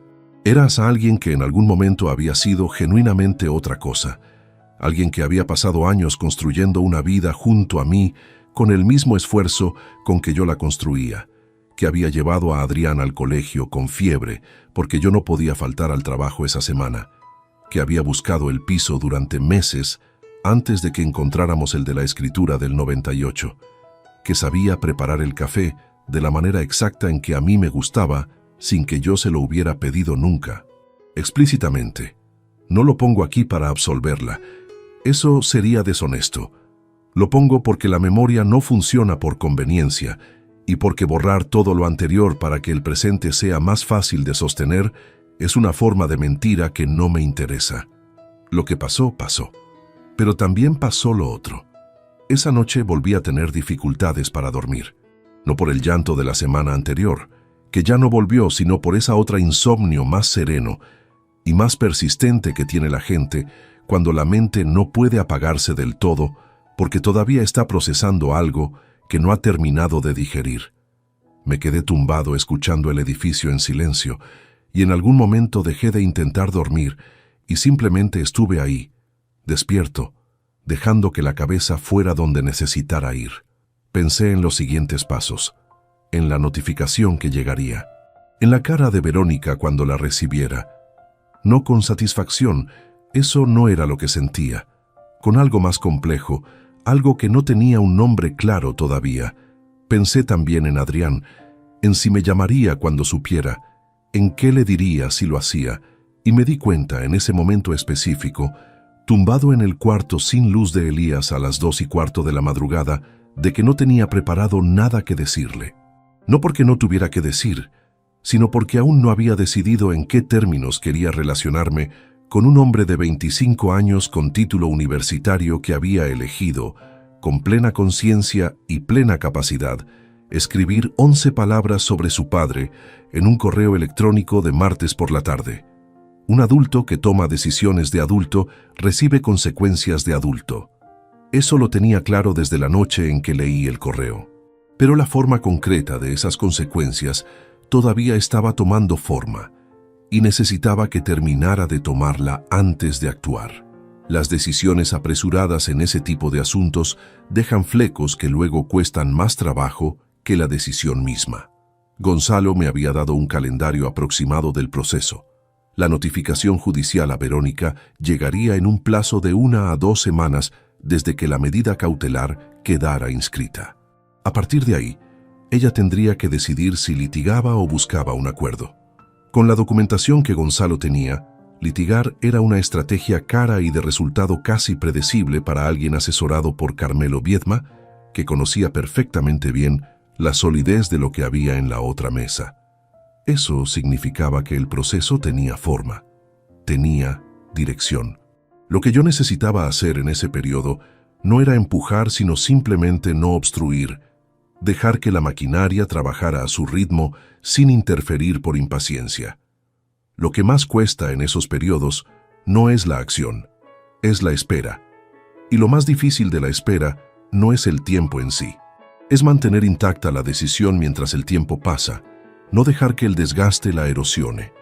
Eras a alguien que en algún momento había sido genuinamente otra cosa, alguien que había pasado años construyendo una vida junto a mí con el mismo esfuerzo con que yo la construía, que había llevado a Adrián al colegio con fiebre porque yo no podía faltar al trabajo esa semana, que había buscado el piso durante meses antes de que encontráramos el de la escritura del 98, que sabía preparar el café de la manera exacta en que a mí me gustaba sin que yo se lo hubiera pedido nunca, explícitamente. No lo pongo aquí para absolverla. Eso sería deshonesto. Lo pongo porque la memoria no funciona por conveniencia y porque borrar todo lo anterior para que el presente sea más fácil de sostener es una forma de mentira que no me interesa. Lo que pasó, pasó. Pero también pasó lo otro. Esa noche volví a tener dificultades para dormir. No por el llanto de la semana anterior, que ya no volvió, sino por esa otra insomnio más sereno y más persistente que tiene la gente cuando la mente no puede apagarse del todo porque todavía está procesando algo que no ha terminado de digerir. Me quedé tumbado escuchando el edificio en silencio y en algún momento dejé de intentar dormir y simplemente estuve ahí, despierto, dejando que la cabeza fuera donde necesitara ir. Pensé en los siguientes pasos, en la notificación que llegaría, en la cara de Verónica cuando la recibiera. No con satisfacción, eso no era lo que sentía, con algo más complejo, algo que no tenía un nombre claro todavía. Pensé también en Adrián, en si me llamaría cuando supiera, en qué le diría si lo hacía, y me di cuenta en ese momento específico, tumbado en el cuarto sin luz de Elías a las 2:15 de la madrugada, de que no tenía preparado nada que decirle. No porque no tuviera que decir, sino porque aún no había decidido en qué términos quería relacionarme con un hombre de 25 años con título universitario que había elegido, con plena conciencia y plena capacidad, escribir 11 palabras sobre su padre en un correo electrónico de martes por la tarde. Un adulto que toma decisiones de adulto recibe consecuencias de adulto. Eso lo tenía claro desde la noche en que leí el correo. Pero la forma concreta de esas consecuencias todavía estaba tomando forma y necesitaba que terminara de tomarla antes de actuar. Las decisiones apresuradas en ese tipo de asuntos dejan flecos que luego cuestan más trabajo que la decisión misma. Gonzalo me había dado un calendario aproximado del proceso. La notificación judicial a Verónica llegaría en un plazo de 1 a 2 semanas desde que la medida cautelar quedara inscrita. A partir de ahí, ella tendría que decidir si litigaba o buscaba un acuerdo. Con la documentación que Gonzalo tenía, litigar era una estrategia cara y de resultado casi predecible para alguien asesorado por Carmelo Viedma, que conocía perfectamente bien la solidez de lo que había en la otra mesa. Eso significaba que el proceso tenía forma, tenía dirección. Lo que yo necesitaba hacer en ese periodo no era empujar, sino simplemente no obstruir, dejar que la maquinaria trabajara a su ritmo sin interferir por impaciencia. Lo que más cuesta en esos periodos no es la acción, es la espera. Y lo más difícil de la espera no es el tiempo en sí. Es mantener intacta la decisión mientras el tiempo pasa, no dejar que el desgaste la erosione,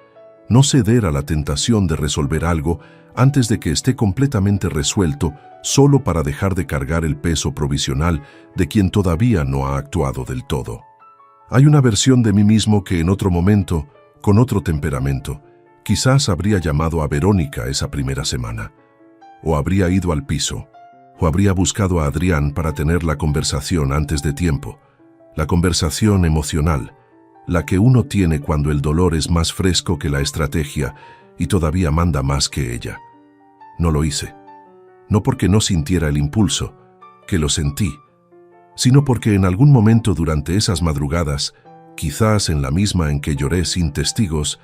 no ceder a la tentación de resolver algo antes de que esté completamente resuelto solo para dejar de cargar el peso provisional de quien todavía no ha actuado del todo. Hay una versión de mí mismo que en otro momento, con otro temperamento, quizás habría llamado a Verónica esa primera semana, o habría ido al piso, o habría buscado a Adrián para tener la conversación antes de tiempo, la conversación emocional, la que uno tiene cuando el dolor es más fresco que la estrategia y todavía manda más que ella. No lo hice, no porque no sintiera el impulso, que lo sentí, sino porque en algún momento durante esas madrugadas, quizás en la misma en que lloré sin testigos,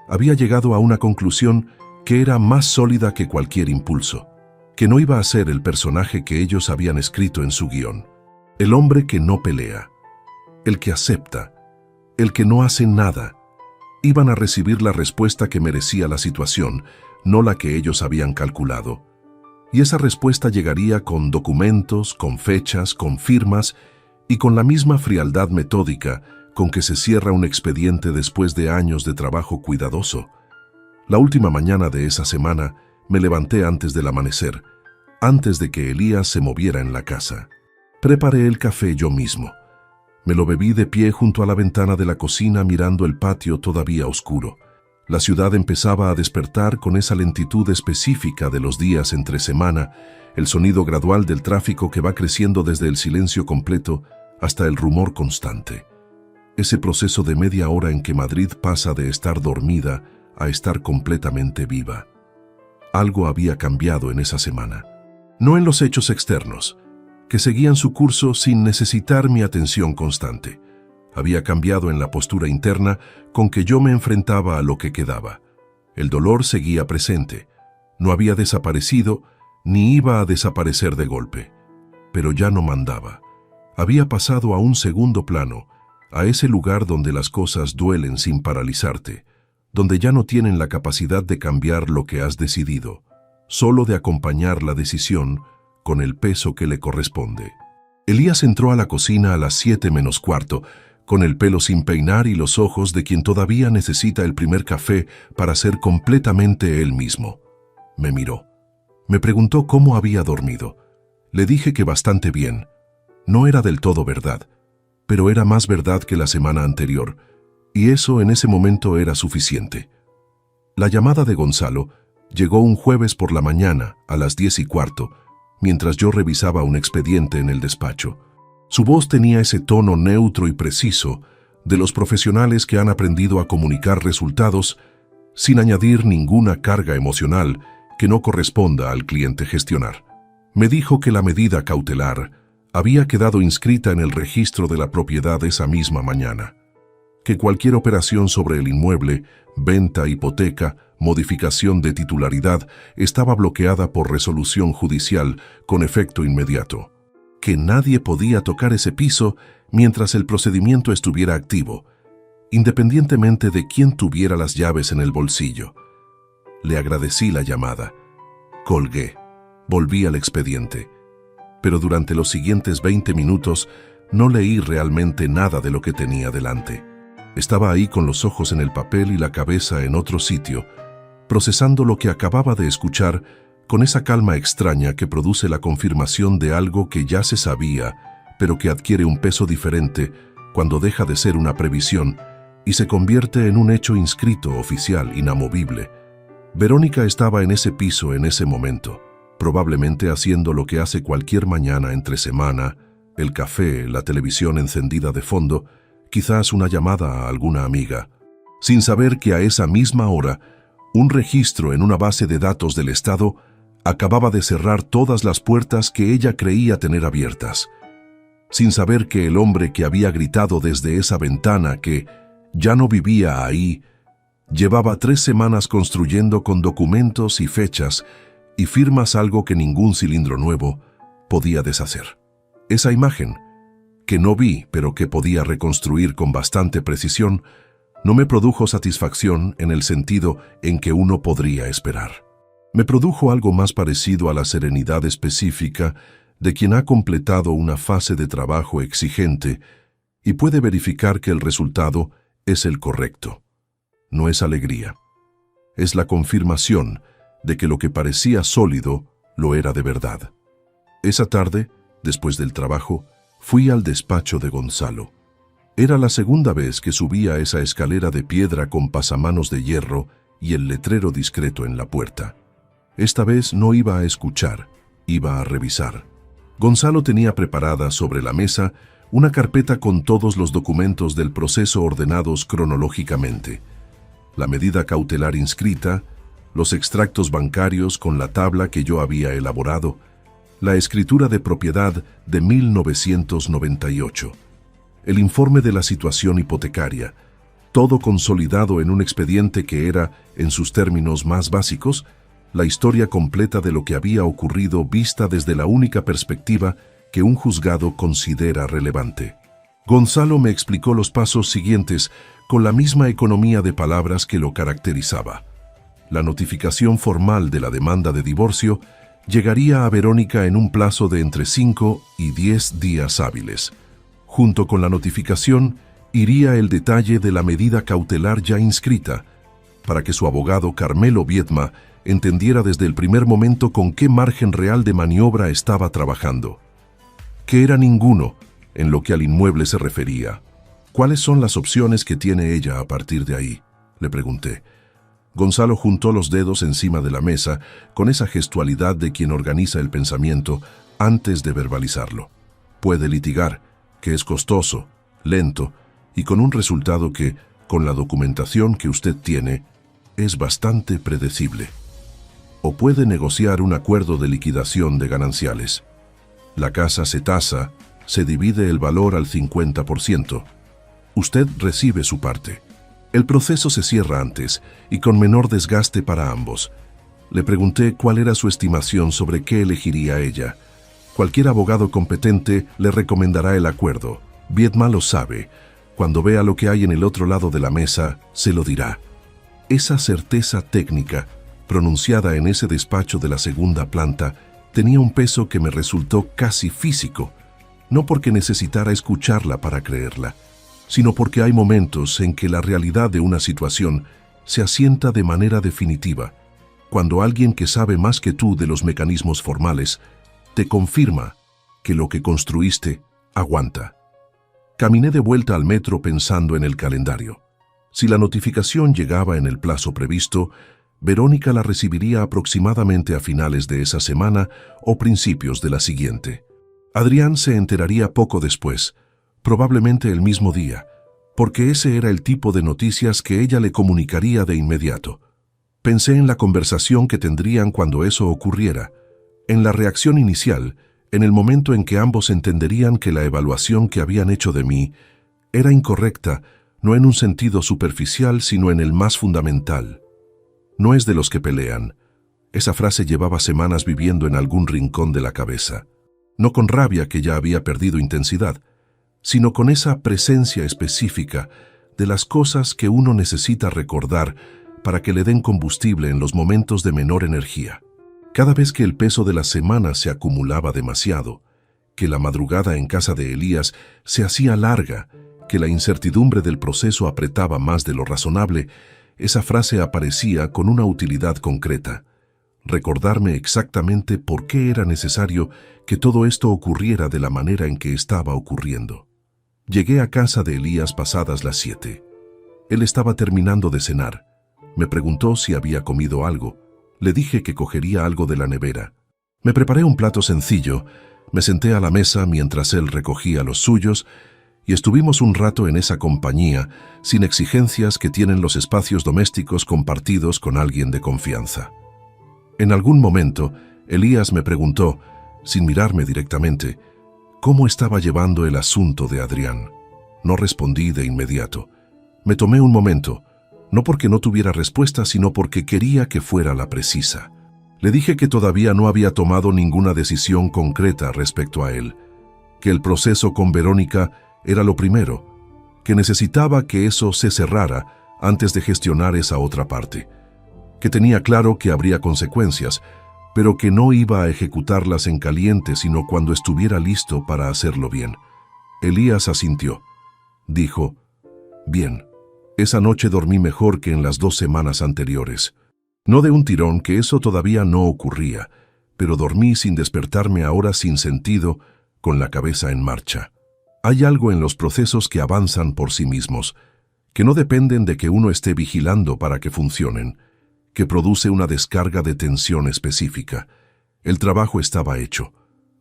había llegado a una conclusión que era más sólida que cualquier impulso, que no iba a ser el personaje que ellos habían escrito en su guión, el hombre que no pelea, el que acepta, el que no hace nada. Iban a recibir la respuesta que merecía la situación, no la que ellos habían calculado. Y esa respuesta llegaría con documentos, con fechas, con firmas y con la misma frialdad metódica con que se cierra un expediente después de años de trabajo cuidadoso. La última mañana de esa semana me levanté antes del amanecer, antes de que Elías se moviera en la casa. Preparé el café yo mismo. Me lo bebí de pie junto a la ventana de la cocina mirando el patio todavía oscuro. La ciudad empezaba a despertar con esa lentitud específica de los días entre semana, el sonido gradual del tráfico que va creciendo desde el silencio completo hasta el rumor constante. Ese proceso de media hora en que Madrid pasa de estar dormida a estar completamente viva. Algo había cambiado en esa semana. No en los hechos externos, que seguían su curso sin necesitar mi atención constante. Había cambiado en la postura interna con que yo me enfrentaba a lo que quedaba. El dolor seguía presente. No había desaparecido ni iba a desaparecer de golpe. Pero ya no mandaba. Había pasado a un segundo plano, a ese lugar donde las cosas duelen sin paralizarte, donde ya no tienen la capacidad de cambiar lo que has decidido, solo de acompañar la decisión con el peso que le corresponde. Elías entró a la cocina a las 7 menos cuarto, con el pelo sin peinar y los ojos de quien todavía necesita el primer café para ser completamente él mismo. Me miró. Me preguntó cómo había dormido. Le dije que bastante bien. No era del todo verdad, pero era más verdad que la semana anterior, y eso en ese momento era suficiente. La llamada de Gonzalo llegó un jueves por la mañana a las 10:15, mientras yo revisaba un expediente en el despacho. Su voz tenía ese tono neutro y preciso de los profesionales que han aprendido a comunicar resultados sin añadir ninguna carga emocional que no corresponda al cliente gestionar. Me dijo que la medida cautelar había quedado inscrita en el registro de la propiedad esa misma mañana, que cualquier operación sobre el inmueble, venta, hipoteca, modificación de titularidad, estaba bloqueada por resolución judicial con efecto inmediato, que nadie podía tocar ese piso mientras el procedimiento estuviera activo, independientemente de quién tuviera las llaves en el bolsillo. Le agradecí la llamada. Colgué. Volví al expediente. Pero durante los siguientes 20 minutos no leí realmente nada de lo que tenía delante. Estaba ahí con los ojos en el papel y la cabeza en otro sitio, procesando lo que acababa de escuchar con esa calma extraña que produce la confirmación de algo que ya se sabía, pero que adquiere un peso diferente cuando deja de ser una previsión y se convierte en un hecho inscrito, oficial, inamovible. Verónica estaba en ese piso en ese momento, probablemente haciendo lo que hace cualquier mañana entre semana, el café, la televisión encendida de fondo, quizás una llamada a alguna amiga, sin saber que a esa misma hora, un registro en una base de datos del Estado acababa de cerrar todas las puertas que ella creía tener abiertas, sin saber que el hombre que había gritado desde esa ventana que ya no vivía ahí, llevaba 3 semanas construyendo con documentos y fechas y firmas algo que ningún cilindro nuevo podía deshacer. Esa imagen, que no vi pero que podía reconstruir con bastante precisión, no me produjo satisfacción en el sentido en que uno podría esperar. Me produjo algo más parecido a la serenidad específica de quien ha completado una fase de trabajo exigente y puede verificar que el resultado es el correcto. No es alegría. Es la confirmación de que lo que parecía sólido lo era de verdad. Esa tarde, después del trabajo, fui al despacho de Gonzalo. Era la segunda vez que subía esa escalera de piedra con pasamanos de hierro y el letrero discreto en la puerta. Esta vez no iba a escuchar, iba a revisar. Gonzalo tenía preparada sobre la mesa una carpeta con todos los documentos del proceso ordenados cronológicamente. La medida cautelar inscrita, los extractos bancarios con la tabla que yo había elaborado, la escritura de propiedad de 1998, el informe de la situación hipotecaria, todo consolidado en un expediente que era, en sus términos más básicos, la historia completa de lo que había ocurrido vista desde la única perspectiva que un juzgado considera relevante. Gonzalo me explicó los pasos siguientes con la misma economía de palabras que lo caracterizaba. La notificación formal de la demanda de divorcio llegaría a Verónica en un plazo de entre 5 y 10 días hábiles. Junto con la notificación, iría el detalle de la medida cautelar ya inscrita, para que su abogado Carmelo Viedma entendiera desde el primer momento con qué margen real de maniobra estaba trabajando. Que era ninguno en lo que al inmueble se refería. ¿Cuáles son las opciones que tiene ella a partir de ahí?, le pregunté. Gonzalo juntó los dedos encima de la mesa con esa gestualidad de quien organiza el pensamiento antes de verbalizarlo. Puede litigar, que es costoso, lento y con un resultado que, con la documentación que usted tiene, es bastante predecible. O puede negociar un acuerdo de liquidación de gananciales. La casa se tasa, se divide el valor al 50%. Usted recibe su parte. El proceso se cierra antes y con menor desgaste para ambos. Le pregunté cuál era su estimación sobre qué elegiría ella. Cualquier abogado competente le recomendará el acuerdo. Viedma lo sabe. Cuando vea lo que hay en el otro lado de la mesa, se lo dirá. Esa certeza técnica, pronunciada en ese despacho de la segunda planta, tenía un peso que me resultó casi físico, no porque necesitara escucharla para creerla, sino porque hay momentos en que la realidad de una situación se asienta de manera definitiva, cuando alguien que sabe más que tú de los mecanismos formales te confirma que lo que construiste aguanta. Caminé de vuelta al metro pensando en el calendario. Si la notificación llegaba en el plazo previsto, Verónica la recibiría aproximadamente a finales de esa semana o principios de la siguiente. Adrián se enteraría poco después, probablemente el mismo día, porque ese era el tipo de noticias que ella le comunicaría de inmediato. Pensé en la conversación que tendrían cuando eso ocurriera, en la reacción inicial, en el momento en que ambos entenderían que la evaluación que habían hecho de mí era incorrecta, no en un sentido superficial, sino en el más fundamental. No es de los que pelean. Esa frase llevaba semanas viviendo en algún rincón de la cabeza. No con rabia que ya había perdido intensidad, sino con esa presencia específica de las cosas que uno necesita recordar para que le den combustible en los momentos de menor energía. Cada vez que el peso de la semana se acumulaba demasiado, que la madrugada en casa de Elías se hacía larga, que la incertidumbre del proceso apretaba más de lo razonable, esa frase aparecía con una utilidad concreta: recordarme exactamente por qué era necesario que todo esto ocurriera de la manera en que estaba ocurriendo. Llegué a casa de Elías pasadas las 7. Él estaba terminando de cenar. Me preguntó si había comido algo. Le dije que cogería algo de la nevera. Me preparé un plato sencillo, me senté a la mesa mientras él recogía los suyos y estuvimos un rato en esa compañía, sin exigencias que tienen los espacios domésticos compartidos con alguien de confianza. En algún momento, Elías me preguntó, sin mirarme directamente, cómo estaba llevando el asunto de Adrián. No respondí de inmediato. Me tomé un momento, no porque no tuviera respuesta, sino porque quería que fuera la precisa. Le dije que todavía no había tomado ninguna decisión concreta respecto a él, que el proceso con Verónica era lo primero, que necesitaba que eso se cerrara antes de gestionar esa otra parte, que tenía claro que habría consecuencias, pero que no iba a ejecutarlas en caliente sino cuando estuviera listo para hacerlo bien. Elías asintió. Dijo, «Bien, esa noche dormí mejor que en las 2 semanas anteriores. No de un tirón, que eso todavía no ocurría, pero dormí sin despertarme a horas sin sentido, con la cabeza en marcha». Hay algo en los procesos que avanzan por sí mismos, que no dependen de que uno esté vigilando para que funcionen, que produce una descarga de tensión específica. El trabajo estaba hecho.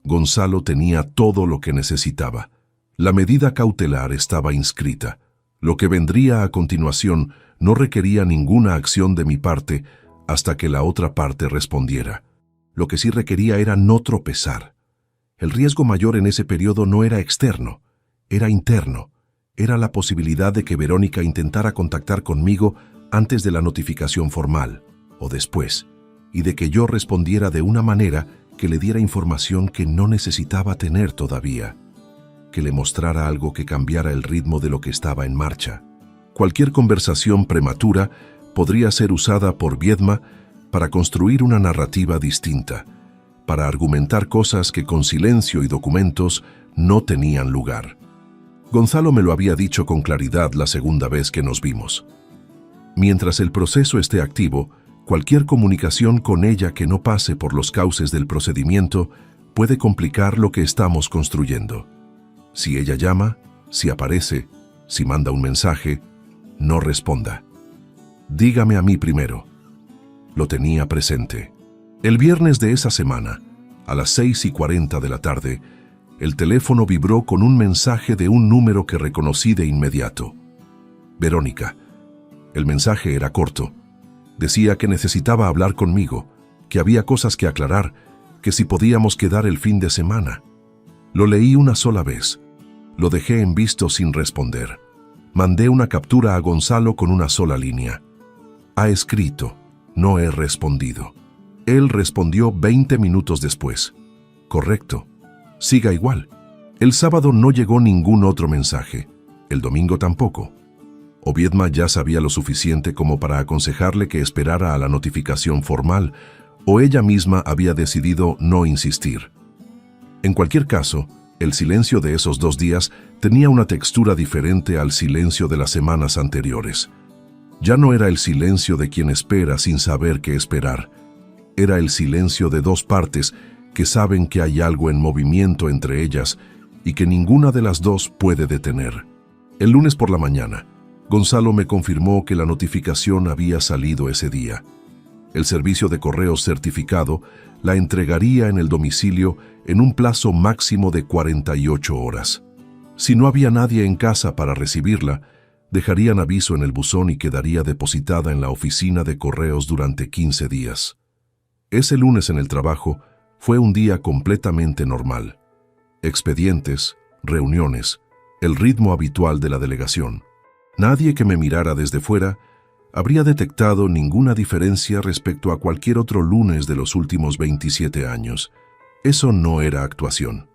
Gonzalo tenía todo lo que necesitaba. La medida cautelar estaba inscrita. Lo que vendría a continuación no requería ninguna acción de mi parte hasta que la otra parte respondiera. Lo que sí requería era no tropezar. El riesgo mayor en ese periodo no era externo, era interno. Era la posibilidad de que Verónica intentara contactar conmigo antes de la notificación formal, o después, y de que yo respondiera de una manera que le diera información que no necesitaba tener todavía, que le mostrara algo que cambiara el ritmo de lo que estaba en marcha. Cualquier conversación prematura podría ser usada por Viedma para construir una narrativa distinta, para argumentar cosas que con silencio y documentos no tenían lugar. Gonzalo me lo había dicho con claridad la segunda vez que nos vimos. Mientras el proceso esté activo, cualquier comunicación con ella que no pase por los cauces del procedimiento puede complicar lo que estamos construyendo. Si ella llama, si aparece, si manda un mensaje, no responda. Dígame a mí primero. Lo tenía presente. El viernes de esa semana, a las 6:40 de la tarde, el teléfono vibró con un mensaje de un número que reconocí de inmediato. Verónica. El mensaje era corto. Decía que necesitaba hablar conmigo, que había cosas que aclarar, que si podíamos quedar el fin de semana. Lo leí una sola vez. Lo dejé en visto sin responder. Mandé una captura a Gonzalo con una sola línea. Ha escrito, no he respondido. Él respondió 20 minutos después. Correcto. Siga igual. El sábado no llegó ningún otro mensaje. El domingo tampoco. Oviedma ya sabía lo suficiente como para aconsejarle que esperara a la notificación formal, o ella misma había decidido no insistir. En cualquier caso, el silencio de esos 2 días tenía una textura diferente al silencio de las semanas anteriores. Ya no era el silencio de quien espera sin saber qué esperar. Era el silencio de 2 partes que saben que hay algo en movimiento entre ellas y que ninguna de las 2 puede detener. El lunes por la mañana, Gonzalo me confirmó que la notificación había salido ese día. El servicio de correos certificado la entregaría en el domicilio en un plazo máximo de 48 horas. Si no había nadie en casa para recibirla, dejarían aviso en el buzón y quedaría depositada en la oficina de correos durante 15 días. Ese lunes en el trabajo fue un día completamente normal. Expedientes, reuniones, el ritmo habitual de la delegación. Nadie que me mirara desde fuera habría detectado ninguna diferencia respecto a cualquier otro lunes de los últimos 27 años. Eso no era actuación.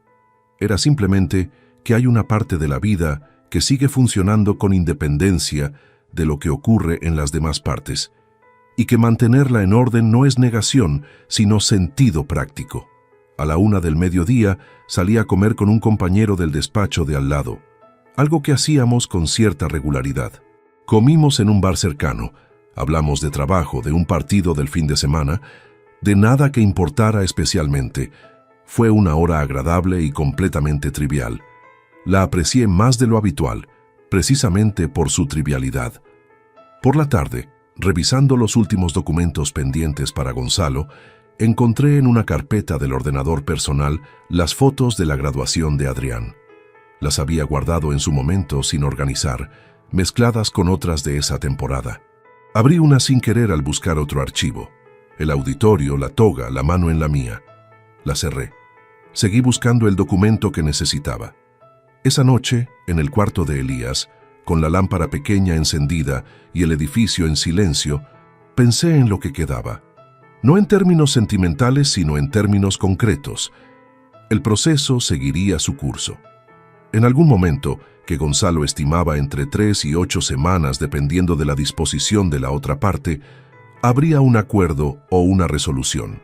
Era simplemente que hay una parte de la vida que sigue funcionando con independencia de lo que ocurre en las demás partes, y que mantenerla en orden no es negación, sino sentido práctico. A la 1 del mediodía salí a comer con un compañero del despacho de al lado, algo que hacíamos con cierta regularidad. Comimos en un bar cercano, hablamos de trabajo, de un partido del fin de semana, de nada que importara especialmente. Fue una hora agradable y completamente trivial. La aprecié más de lo habitual, precisamente por su trivialidad. Por la tarde, revisando los últimos documentos pendientes para Gonzalo, encontré en una carpeta del ordenador personal las fotos de la graduación de Adrián. Las había guardado en su momento sin organizar, mezcladas con otras de esa temporada. Abrí una sin querer al buscar otro archivo. El auditorio, la toga, la mano en la mía. La cerré. Seguí buscando el documento que necesitaba. Esa noche, en el cuarto de Elías, con la lámpara pequeña encendida y el edificio en silencio, pensé en lo que quedaba. No en términos sentimentales, sino en términos concretos. El proceso seguiría su curso. En algún momento, que Gonzalo estimaba entre 3 y 8 semanas dependiendo de la disposición de la otra parte, habría un acuerdo o una resolución.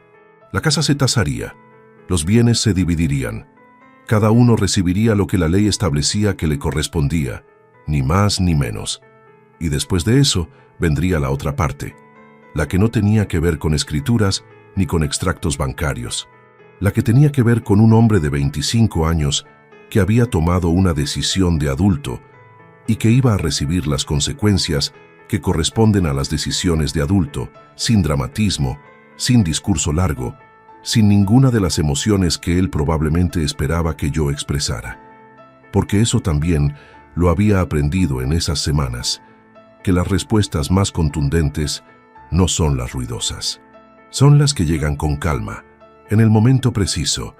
La casa se tasaría, los bienes se dividirían, cada uno recibiría lo que la ley establecía que le correspondía, ni más ni menos. Y después de eso vendría la otra parte, la que no tenía que ver con escrituras ni con extractos bancarios, la que tenía que ver con un hombre de 25 años que había tomado una decisión de adulto y que iba a recibir las consecuencias que corresponden a las decisiones de adulto, sin dramatismo, sin discurso largo, sin ninguna de las emociones que él probablemente esperaba que yo expresara. Porque eso también lo había aprendido en esas semanas, que las respuestas más contundentes no son las ruidosas. Son las que llegan con calma, en el momento preciso,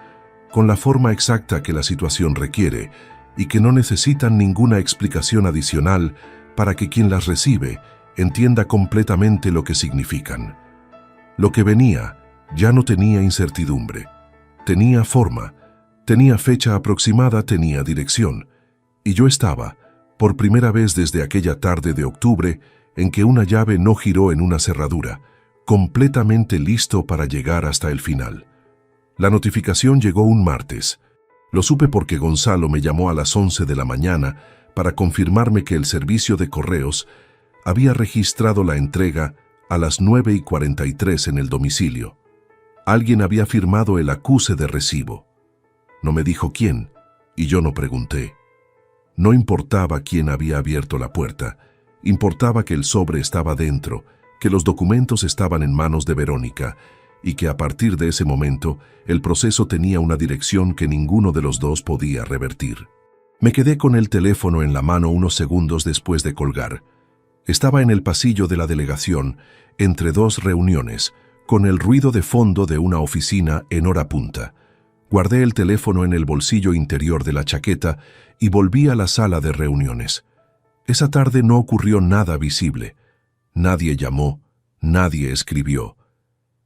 con la forma exacta que la situación requiere y que no necesitan ninguna explicación adicional para que quien las recibe entienda completamente lo que significan. Lo que venía ya no tenía incertidumbre, tenía forma, tenía fecha aproximada, tenía dirección, y yo estaba, por primera vez desde aquella tarde de octubre en que una llave no giró en una cerradura, completamente listo para llegar hasta el final. La notificación llegó un martes. Lo supe porque Gonzalo me llamó a las 11 de la mañana para confirmarme que el servicio de correos había registrado la entrega a las 9:43 en el domicilio. Alguien había firmado el acuse de recibo. No me dijo quién, y yo no pregunté. No importaba quién había abierto la puerta, importaba que el sobre estaba dentro, que los documentos estaban en manos de Verónica, y que a partir de ese momento el proceso tenía una dirección que ninguno de los dos podía revertir. Me quedé con el teléfono en la mano unos segundos después de colgar. Estaba en el pasillo de la delegación, entre 2 reuniones, con el ruido de fondo de una oficina en hora punta. Guardé el teléfono en el bolsillo interior de la chaqueta y volví a la sala de reuniones. Esa tarde no ocurrió nada visible. Nadie llamó, nadie escribió.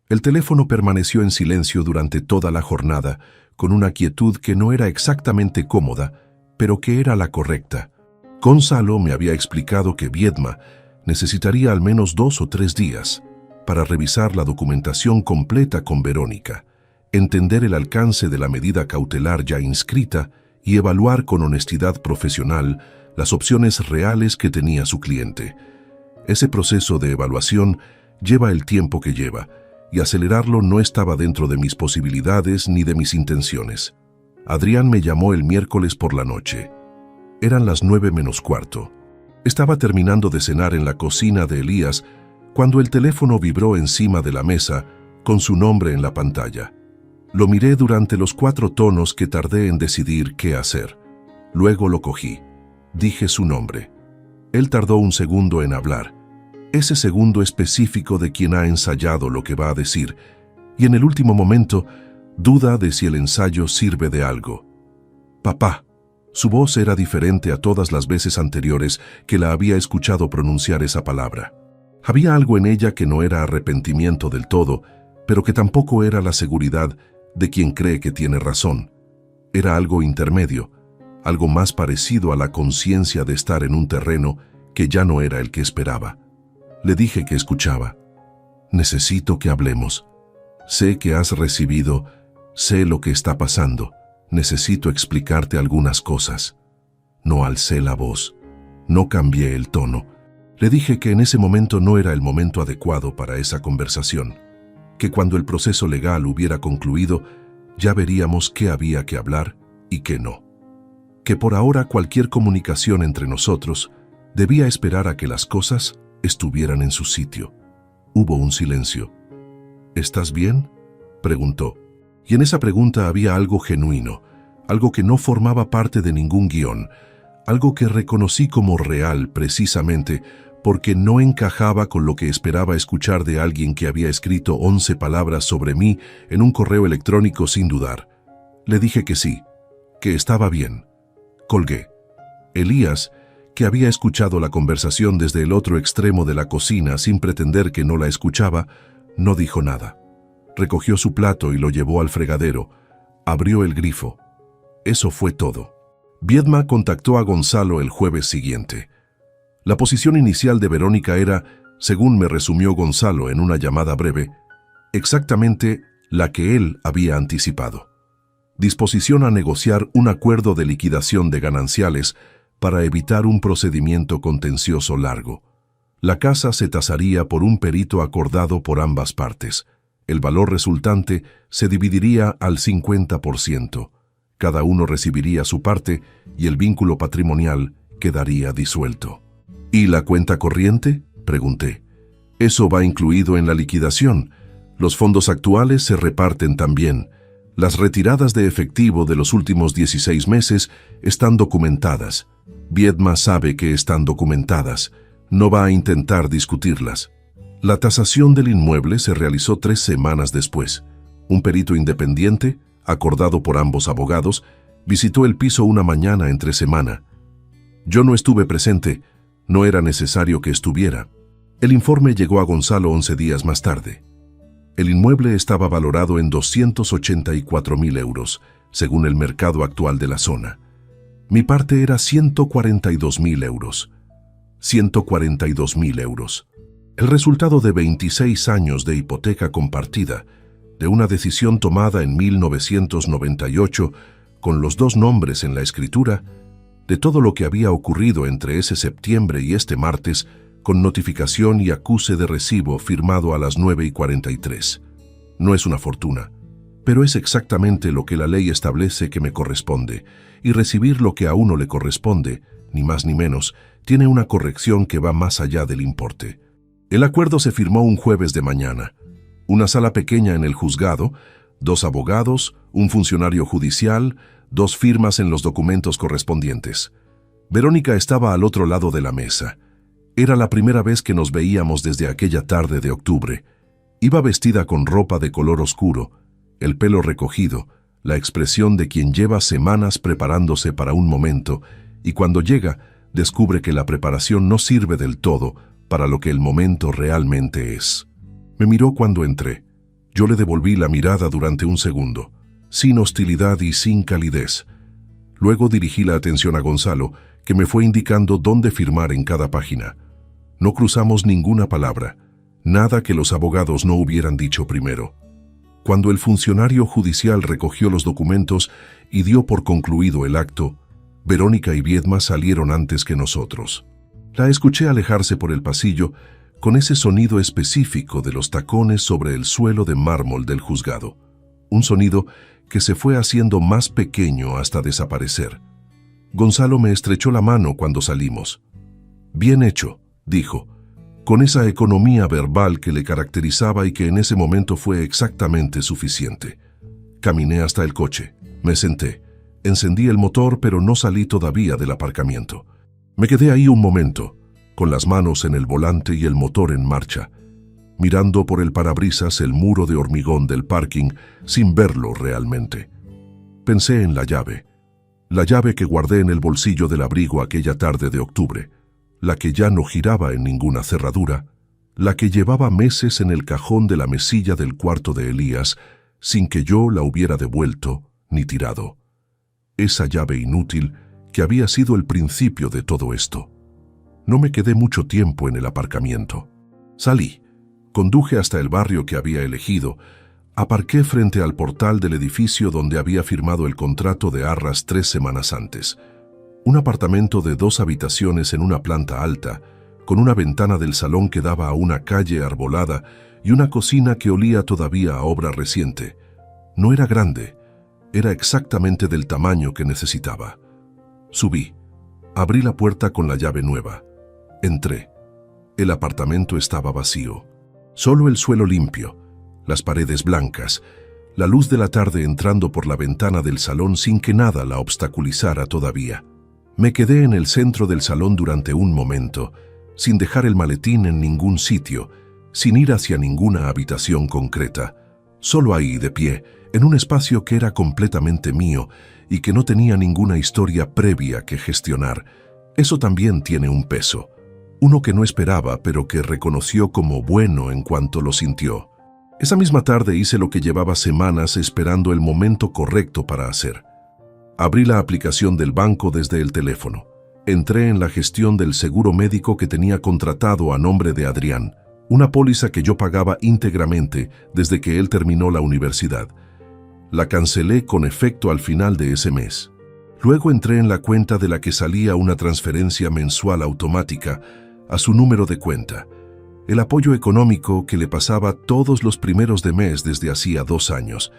El teléfono permaneció en silencio durante toda la jornada, con una quietud que no era exactamente cómoda, pero que era la correcta. Gonzalo me había explicado que Viedma necesitaría al menos 2 o 3 días para revisar la documentación completa con Verónica, entender el alcance de la medida cautelar ya inscrita y evaluar con honestidad profesional las opciones reales que tenía su cliente. Ese proceso de evaluación lleva el tiempo que lleva, y acelerarlo no estaba dentro de mis posibilidades ni de mis intenciones. Adrián me llamó el miércoles por la noche. Eran las 9:45. Estaba terminando de cenar en la cocina de Elías cuando el teléfono vibró encima de la mesa con su nombre en la pantalla. Lo miré durante los 4 tonos que tardé en decidir qué hacer. Luego lo cogí. Dije su nombre. Él tardó un segundo en hablar, ese segundo específico de quien ha ensayado lo que va a decir, y en el último momento duda de si el ensayo sirve de algo. Papá. Su voz era diferente a todas las veces anteriores que la había escuchado pronunciar esa palabra. Había algo en ella que no era arrepentimiento del todo, pero que tampoco era la seguridad de quien cree que tiene razón. Era algo intermedio, algo más parecido a la conciencia de estar en un terreno que ya no era el que esperaba. Le dije que escuchaba. Necesito que hablemos. Sé que has recibido, sé lo que está pasando. Necesito explicarte algunas cosas. No alcé la voz, no cambié el tono. Le dije que en ese momento no era el momento adecuado para esa conversación, que cuando el proceso legal hubiera concluido, ya veríamos qué había que hablar y qué no. Que por ahora cualquier comunicación entre nosotros debía esperar a que las cosas estuvieran en su sitio. Hubo un silencio. ¿Estás bien?, preguntó. Y en esa pregunta había algo genuino, algo que no formaba parte de ningún guión, algo que reconocí como real precisamente porque no encajaba con lo que esperaba escuchar de alguien que había escrito 11 palabras sobre mí en un correo electrónico sin dudar. Le dije que sí, que estaba bien. Colgué. Elías, que había escuchado la conversación desde el otro extremo de la cocina sin pretender que no la escuchaba, no dijo nada. Recogió su plato y lo llevó al fregadero. Abrió el grifo. Eso fue todo. Viedma contactó a Gonzalo el jueves siguiente. La posición inicial de Verónica era, según me resumió Gonzalo en una llamada breve, exactamente la que él había anticipado. Disposición a negociar un acuerdo de liquidación de gananciales para evitar un procedimiento contencioso largo. La casa se tasaría por un perito acordado por ambas partes. El valor resultante se dividiría al 50%. Cada uno recibiría su parte y el vínculo patrimonial quedaría disuelto. ¿Y la cuenta corriente?, pregunté. Eso va incluido en la liquidación. Los fondos actuales se reparten también. Las retiradas de efectivo de los últimos 16 meses están documentadas. Viedma sabe que están documentadas. No va a intentar discutirlas. La tasación del inmueble se realizó 3 semanas después. Un perito independiente, acordado por ambos abogados, visitó el piso una mañana entre semana. Yo no estuve presente, no era necesario que estuviera. El informe llegó a Gonzalo 11 días más tarde. El inmueble estaba valorado en 284.000 euros, según el mercado actual de la zona. Mi parte era 142.000 euros. 142.000 euros. El resultado de 26 años de hipoteca compartida, de una decisión tomada en 1998 con los 2 nombres en la escritura, de todo lo que había ocurrido entre ese septiembre y este martes, con notificación y acuse de recibo firmado a las 9:43. No es una fortuna, pero es exactamente lo que la ley establece que me corresponde, y recibir lo que a uno le corresponde, ni más ni menos, tiene una corrección que va más allá del importe. El acuerdo se firmó un jueves de mañana. Una sala pequeña en el juzgado, 2 abogados, un funcionario judicial, 2 firmas en los documentos correspondientes. Verónica estaba al otro lado de la mesa. Era la primera vez que nos veíamos desde aquella tarde de octubre. Iba vestida con ropa de color oscuro, el pelo recogido, la expresión de quien lleva semanas preparándose para un momento, y cuando llega, descubre que la preparación no sirve del todo para lo que el momento realmente es. Me miró cuando entré. Yo le devolví la mirada durante un segundo, sin hostilidad y sin calidez. Luego dirigí la atención a Gonzalo, que me fue indicando dónde firmar en cada página. No cruzamos ninguna palabra, nada que los abogados no hubieran dicho primero. Cuando el funcionario judicial recogió los documentos y dio por concluido el acto, Verónica y Viedma salieron antes que nosotros. La escuché alejarse por el pasillo con ese sonido específico de los tacones sobre el suelo de mármol del juzgado. Un sonido que se fue haciendo más pequeño hasta desaparecer. Gonzalo me estrechó la mano cuando salimos. «Bien hecho», dijo, con esa economía verbal que le caracterizaba y que en ese momento fue exactamente suficiente. Caminé hasta el coche, me senté, encendí el motor, pero no salí todavía del aparcamiento. Me quedé ahí un momento, con las manos en el volante y el motor en marcha, mirando por el parabrisas el muro de hormigón del parking sin verlo realmente. Pensé en la llave que guardé en el bolsillo del abrigo aquella tarde de octubre, la que ya no giraba en ninguna cerradura, la que llevaba meses en el cajón de la mesilla del cuarto de Elías sin que yo la hubiera devuelto ni tirado. Esa llave inútil que había sido el principio de todo esto. No me quedé mucho tiempo en el aparcamiento. Salí, conduje hasta el barrio que había elegido, aparqué frente al portal del edificio donde había firmado el contrato de arras 3 semanas antes. Un apartamento de 2 habitaciones en una planta alta, con una ventana del salón que daba a una calle arbolada y una cocina que olía todavía a obra reciente. No era grande, era exactamente del tamaño que necesitaba. Subí, abrí la puerta con la llave nueva. Entré. El apartamento estaba vacío. Solo el suelo limpio, las paredes blancas, la luz de la tarde entrando por la ventana del salón sin que nada la obstaculizara todavía. Me quedé en el centro del salón durante un momento, sin dejar el maletín en ningún sitio, sin ir hacia ninguna habitación concreta, solo ahí de pie, en un espacio que era completamente mío y que no tenía ninguna historia previa que gestionar. Eso también tiene un peso, uno que no esperaba pero que reconoció como bueno en cuanto lo sintió. Esa misma tarde hice lo que llevaba semanas esperando el momento correcto para hacer. Abrí la aplicación del banco desde el teléfono. Entré en la gestión del seguro médico que tenía contratado a nombre de Adrián, una póliza que yo pagaba íntegramente desde que él terminó la universidad. La cancelé con efecto al final de ese mes. Luego entré en la cuenta de la que salía una transferencia mensual automática a su número de cuenta, el apoyo económico que le pasaba todos los primeros de mes desde hacía 2 años,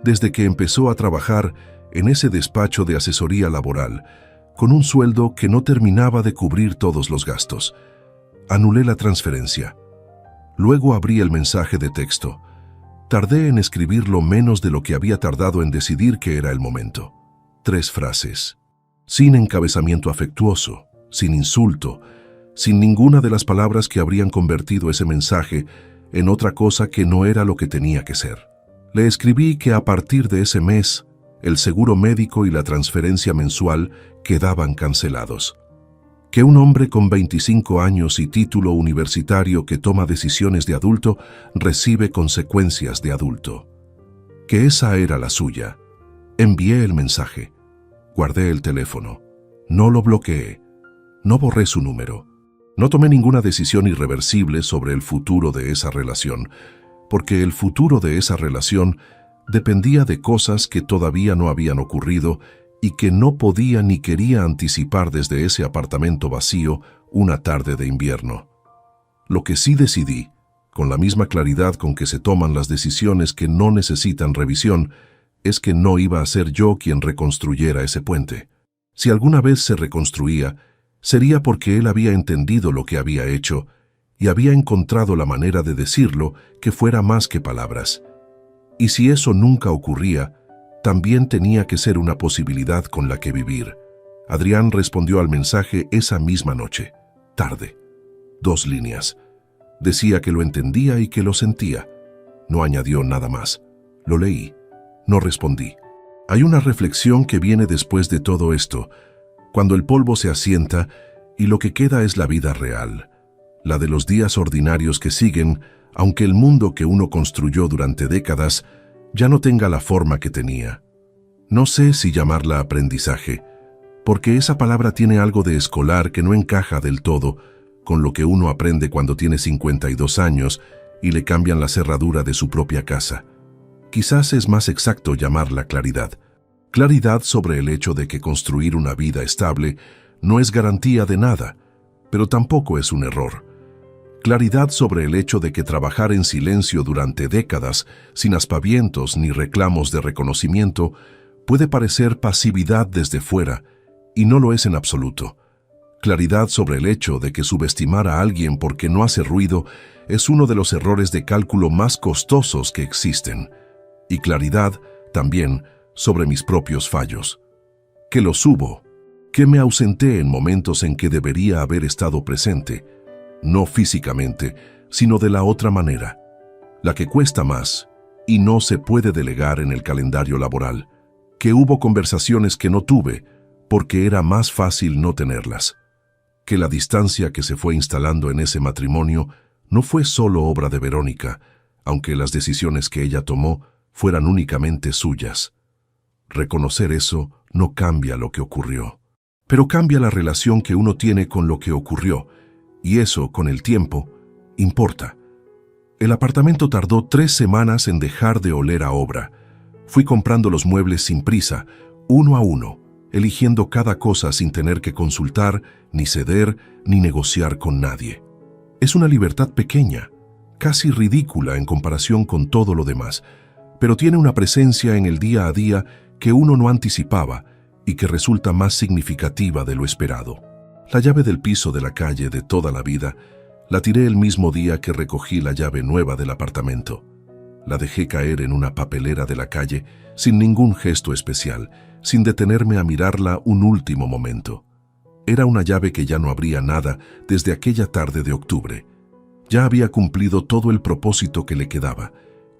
desde que empezó a trabajar en ese despacho de asesoría laboral, con un sueldo que no terminaba de cubrir todos los gastos. Anulé la transferencia. Luego abrí el mensaje de texto. Tardé en escribirlo menos de lo que había tardado en decidir que era el momento. 3 frases. Sin encabezamiento afectuoso, sin insulto, sin ninguna de las palabras que habrían convertido ese mensaje en otra cosa que no era lo que tenía que ser. Le escribí que a partir de ese mes, el seguro médico y la transferencia mensual quedaban cancelados. Que un hombre con 25 años y título universitario que toma decisiones de adulto recibe consecuencias de adulto. Que esa era la suya. Envié el mensaje. Guardé el teléfono. No lo bloqueé. No borré su número. No tomé ninguna decisión irreversible sobre el futuro de esa relación, porque el futuro de esa relación dependía de cosas que todavía no habían ocurrido y que no podía ni quería anticipar desde ese apartamento vacío una tarde de invierno. Lo que sí decidí, con la misma claridad con que se toman las decisiones que no necesitan revisión, es que no iba a ser yo quien reconstruyera ese puente. Si alguna vez se reconstruía, sería porque él había entendido lo que había hecho y había encontrado la manera de decirlo que fuera más que palabras. Y si eso nunca ocurría, también tenía que ser una posibilidad con la que vivir. Adrián respondió al mensaje esa misma noche, tarde. 2 líneas. Decía que lo entendía y que lo sentía. No añadió nada más. Lo leí. No respondí. Hay una reflexión que viene después de todo esto, cuando el polvo se asienta y lo que queda es la vida real, la de los días ordinarios que siguen, aunque el mundo que uno construyó durante décadas ya no tenga la forma que tenía. No sé si llamarla aprendizaje, porque esa palabra tiene algo de escolar que no encaja del todo con lo que uno aprende cuando tiene 52 años y le cambian la cerradura de su propia casa. Quizás es más exacto llamarla claridad. Claridad sobre el hecho de que construir una vida estable no es garantía de nada, pero tampoco es un error. Claridad sobre el hecho de que trabajar en silencio durante décadas, sin aspavientos ni reclamos de reconocimiento, puede parecer pasividad desde fuera, y no lo es en absoluto. Claridad sobre el hecho de que subestimar a alguien porque no hace ruido es uno de los errores de cálculo más costosos que existen. Y claridad, también, sobre mis propios fallos. Que los hubo, que me ausenté en momentos en que debería haber estado presente, no físicamente, sino de la otra manera, la que cuesta más y no se puede delegar en el calendario laboral, que hubo conversaciones que no tuve porque era más fácil no tenerlas, que la distancia que se fue instalando en ese matrimonio no fue solo obra de Verónica, aunque las decisiones que ella tomó fueran únicamente suyas. Reconocer eso no cambia lo que ocurrió, pero cambia la relación que uno tiene con lo que ocurrió, y eso, con el tiempo, importa. El apartamento tardó 3 semanas en dejar de oler a obra. Fui comprando los muebles sin prisa, uno a uno, eligiendo cada cosa sin tener que consultar, ni ceder, ni negociar con nadie. Es una libertad pequeña, casi ridícula en comparación con todo lo demás, pero tiene una presencia en el día a día que uno no anticipaba y que resulta más significativa de lo esperado. La llave del piso de la calle de toda la vida la tiré el mismo día que recogí la llave nueva del apartamento. La dejé caer en una papelera de la calle sin ningún gesto especial, sin detenerme a mirarla un último momento. Era una llave que ya no abría nada desde aquella tarde de octubre. Ya había cumplido todo el propósito que le quedaba,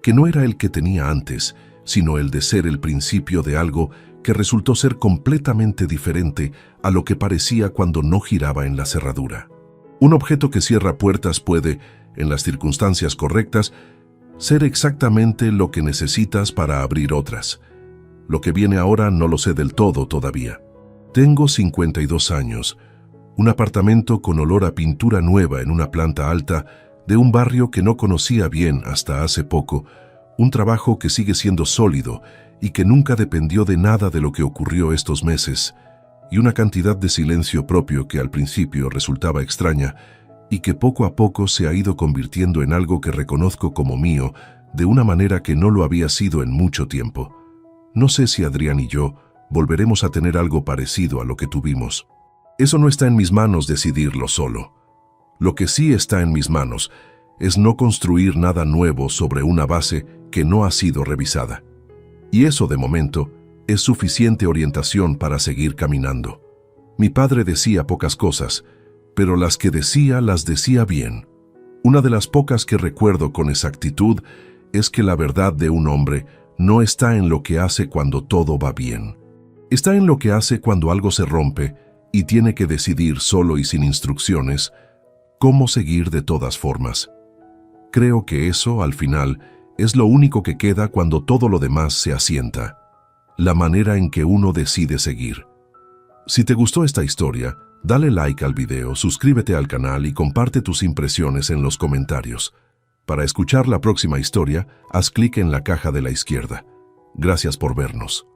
que no era el que tenía antes, sino el de ser el principio de algo que resultó ser completamente diferente a lo que parecía cuando no giraba en la cerradura. Un objeto que cierra puertas puede, en las circunstancias correctas, ser exactamente lo que necesitas para abrir otras. Lo que viene ahora no lo sé del todo todavía. Tengo 52 años, un apartamento con olor a pintura nueva en una planta alta de un barrio que no conocía bien hasta hace poco, un trabajo que sigue siendo sólido y que nunca dependió de nada de lo que ocurrió estos meses, y una cantidad de silencio propio que al principio resultaba extraña y que poco a poco se ha ido convirtiendo en algo que reconozco como mío de una manera que no lo había sido en mucho tiempo. No sé si Adrián y yo volveremos a tener algo parecido a lo que tuvimos. Eso no está en mis manos decidirlo solo. Lo que sí está en mis manos es no construir nada nuevo sobre una base que no ha sido revisada. Y eso, de momento, es suficiente orientación para seguir caminando. Mi padre decía pocas cosas, pero las que decía las decía bien. Una de las pocas que recuerdo con exactitud es que la verdad de un hombre no está en lo que hace cuando todo va bien. Está en lo que hace cuando algo se rompe y tiene que decidir solo y sin instrucciones cómo seguir de todas formas. Creo que eso, al final, es lo único que queda cuando todo lo demás se asienta. La manera en que uno decide seguir. Si te gustó esta historia, dale like al video, suscríbete al canal y comparte tus impresiones en los comentarios. Para escuchar la próxima historia, haz clic en la caja de la izquierda. Gracias por vernos.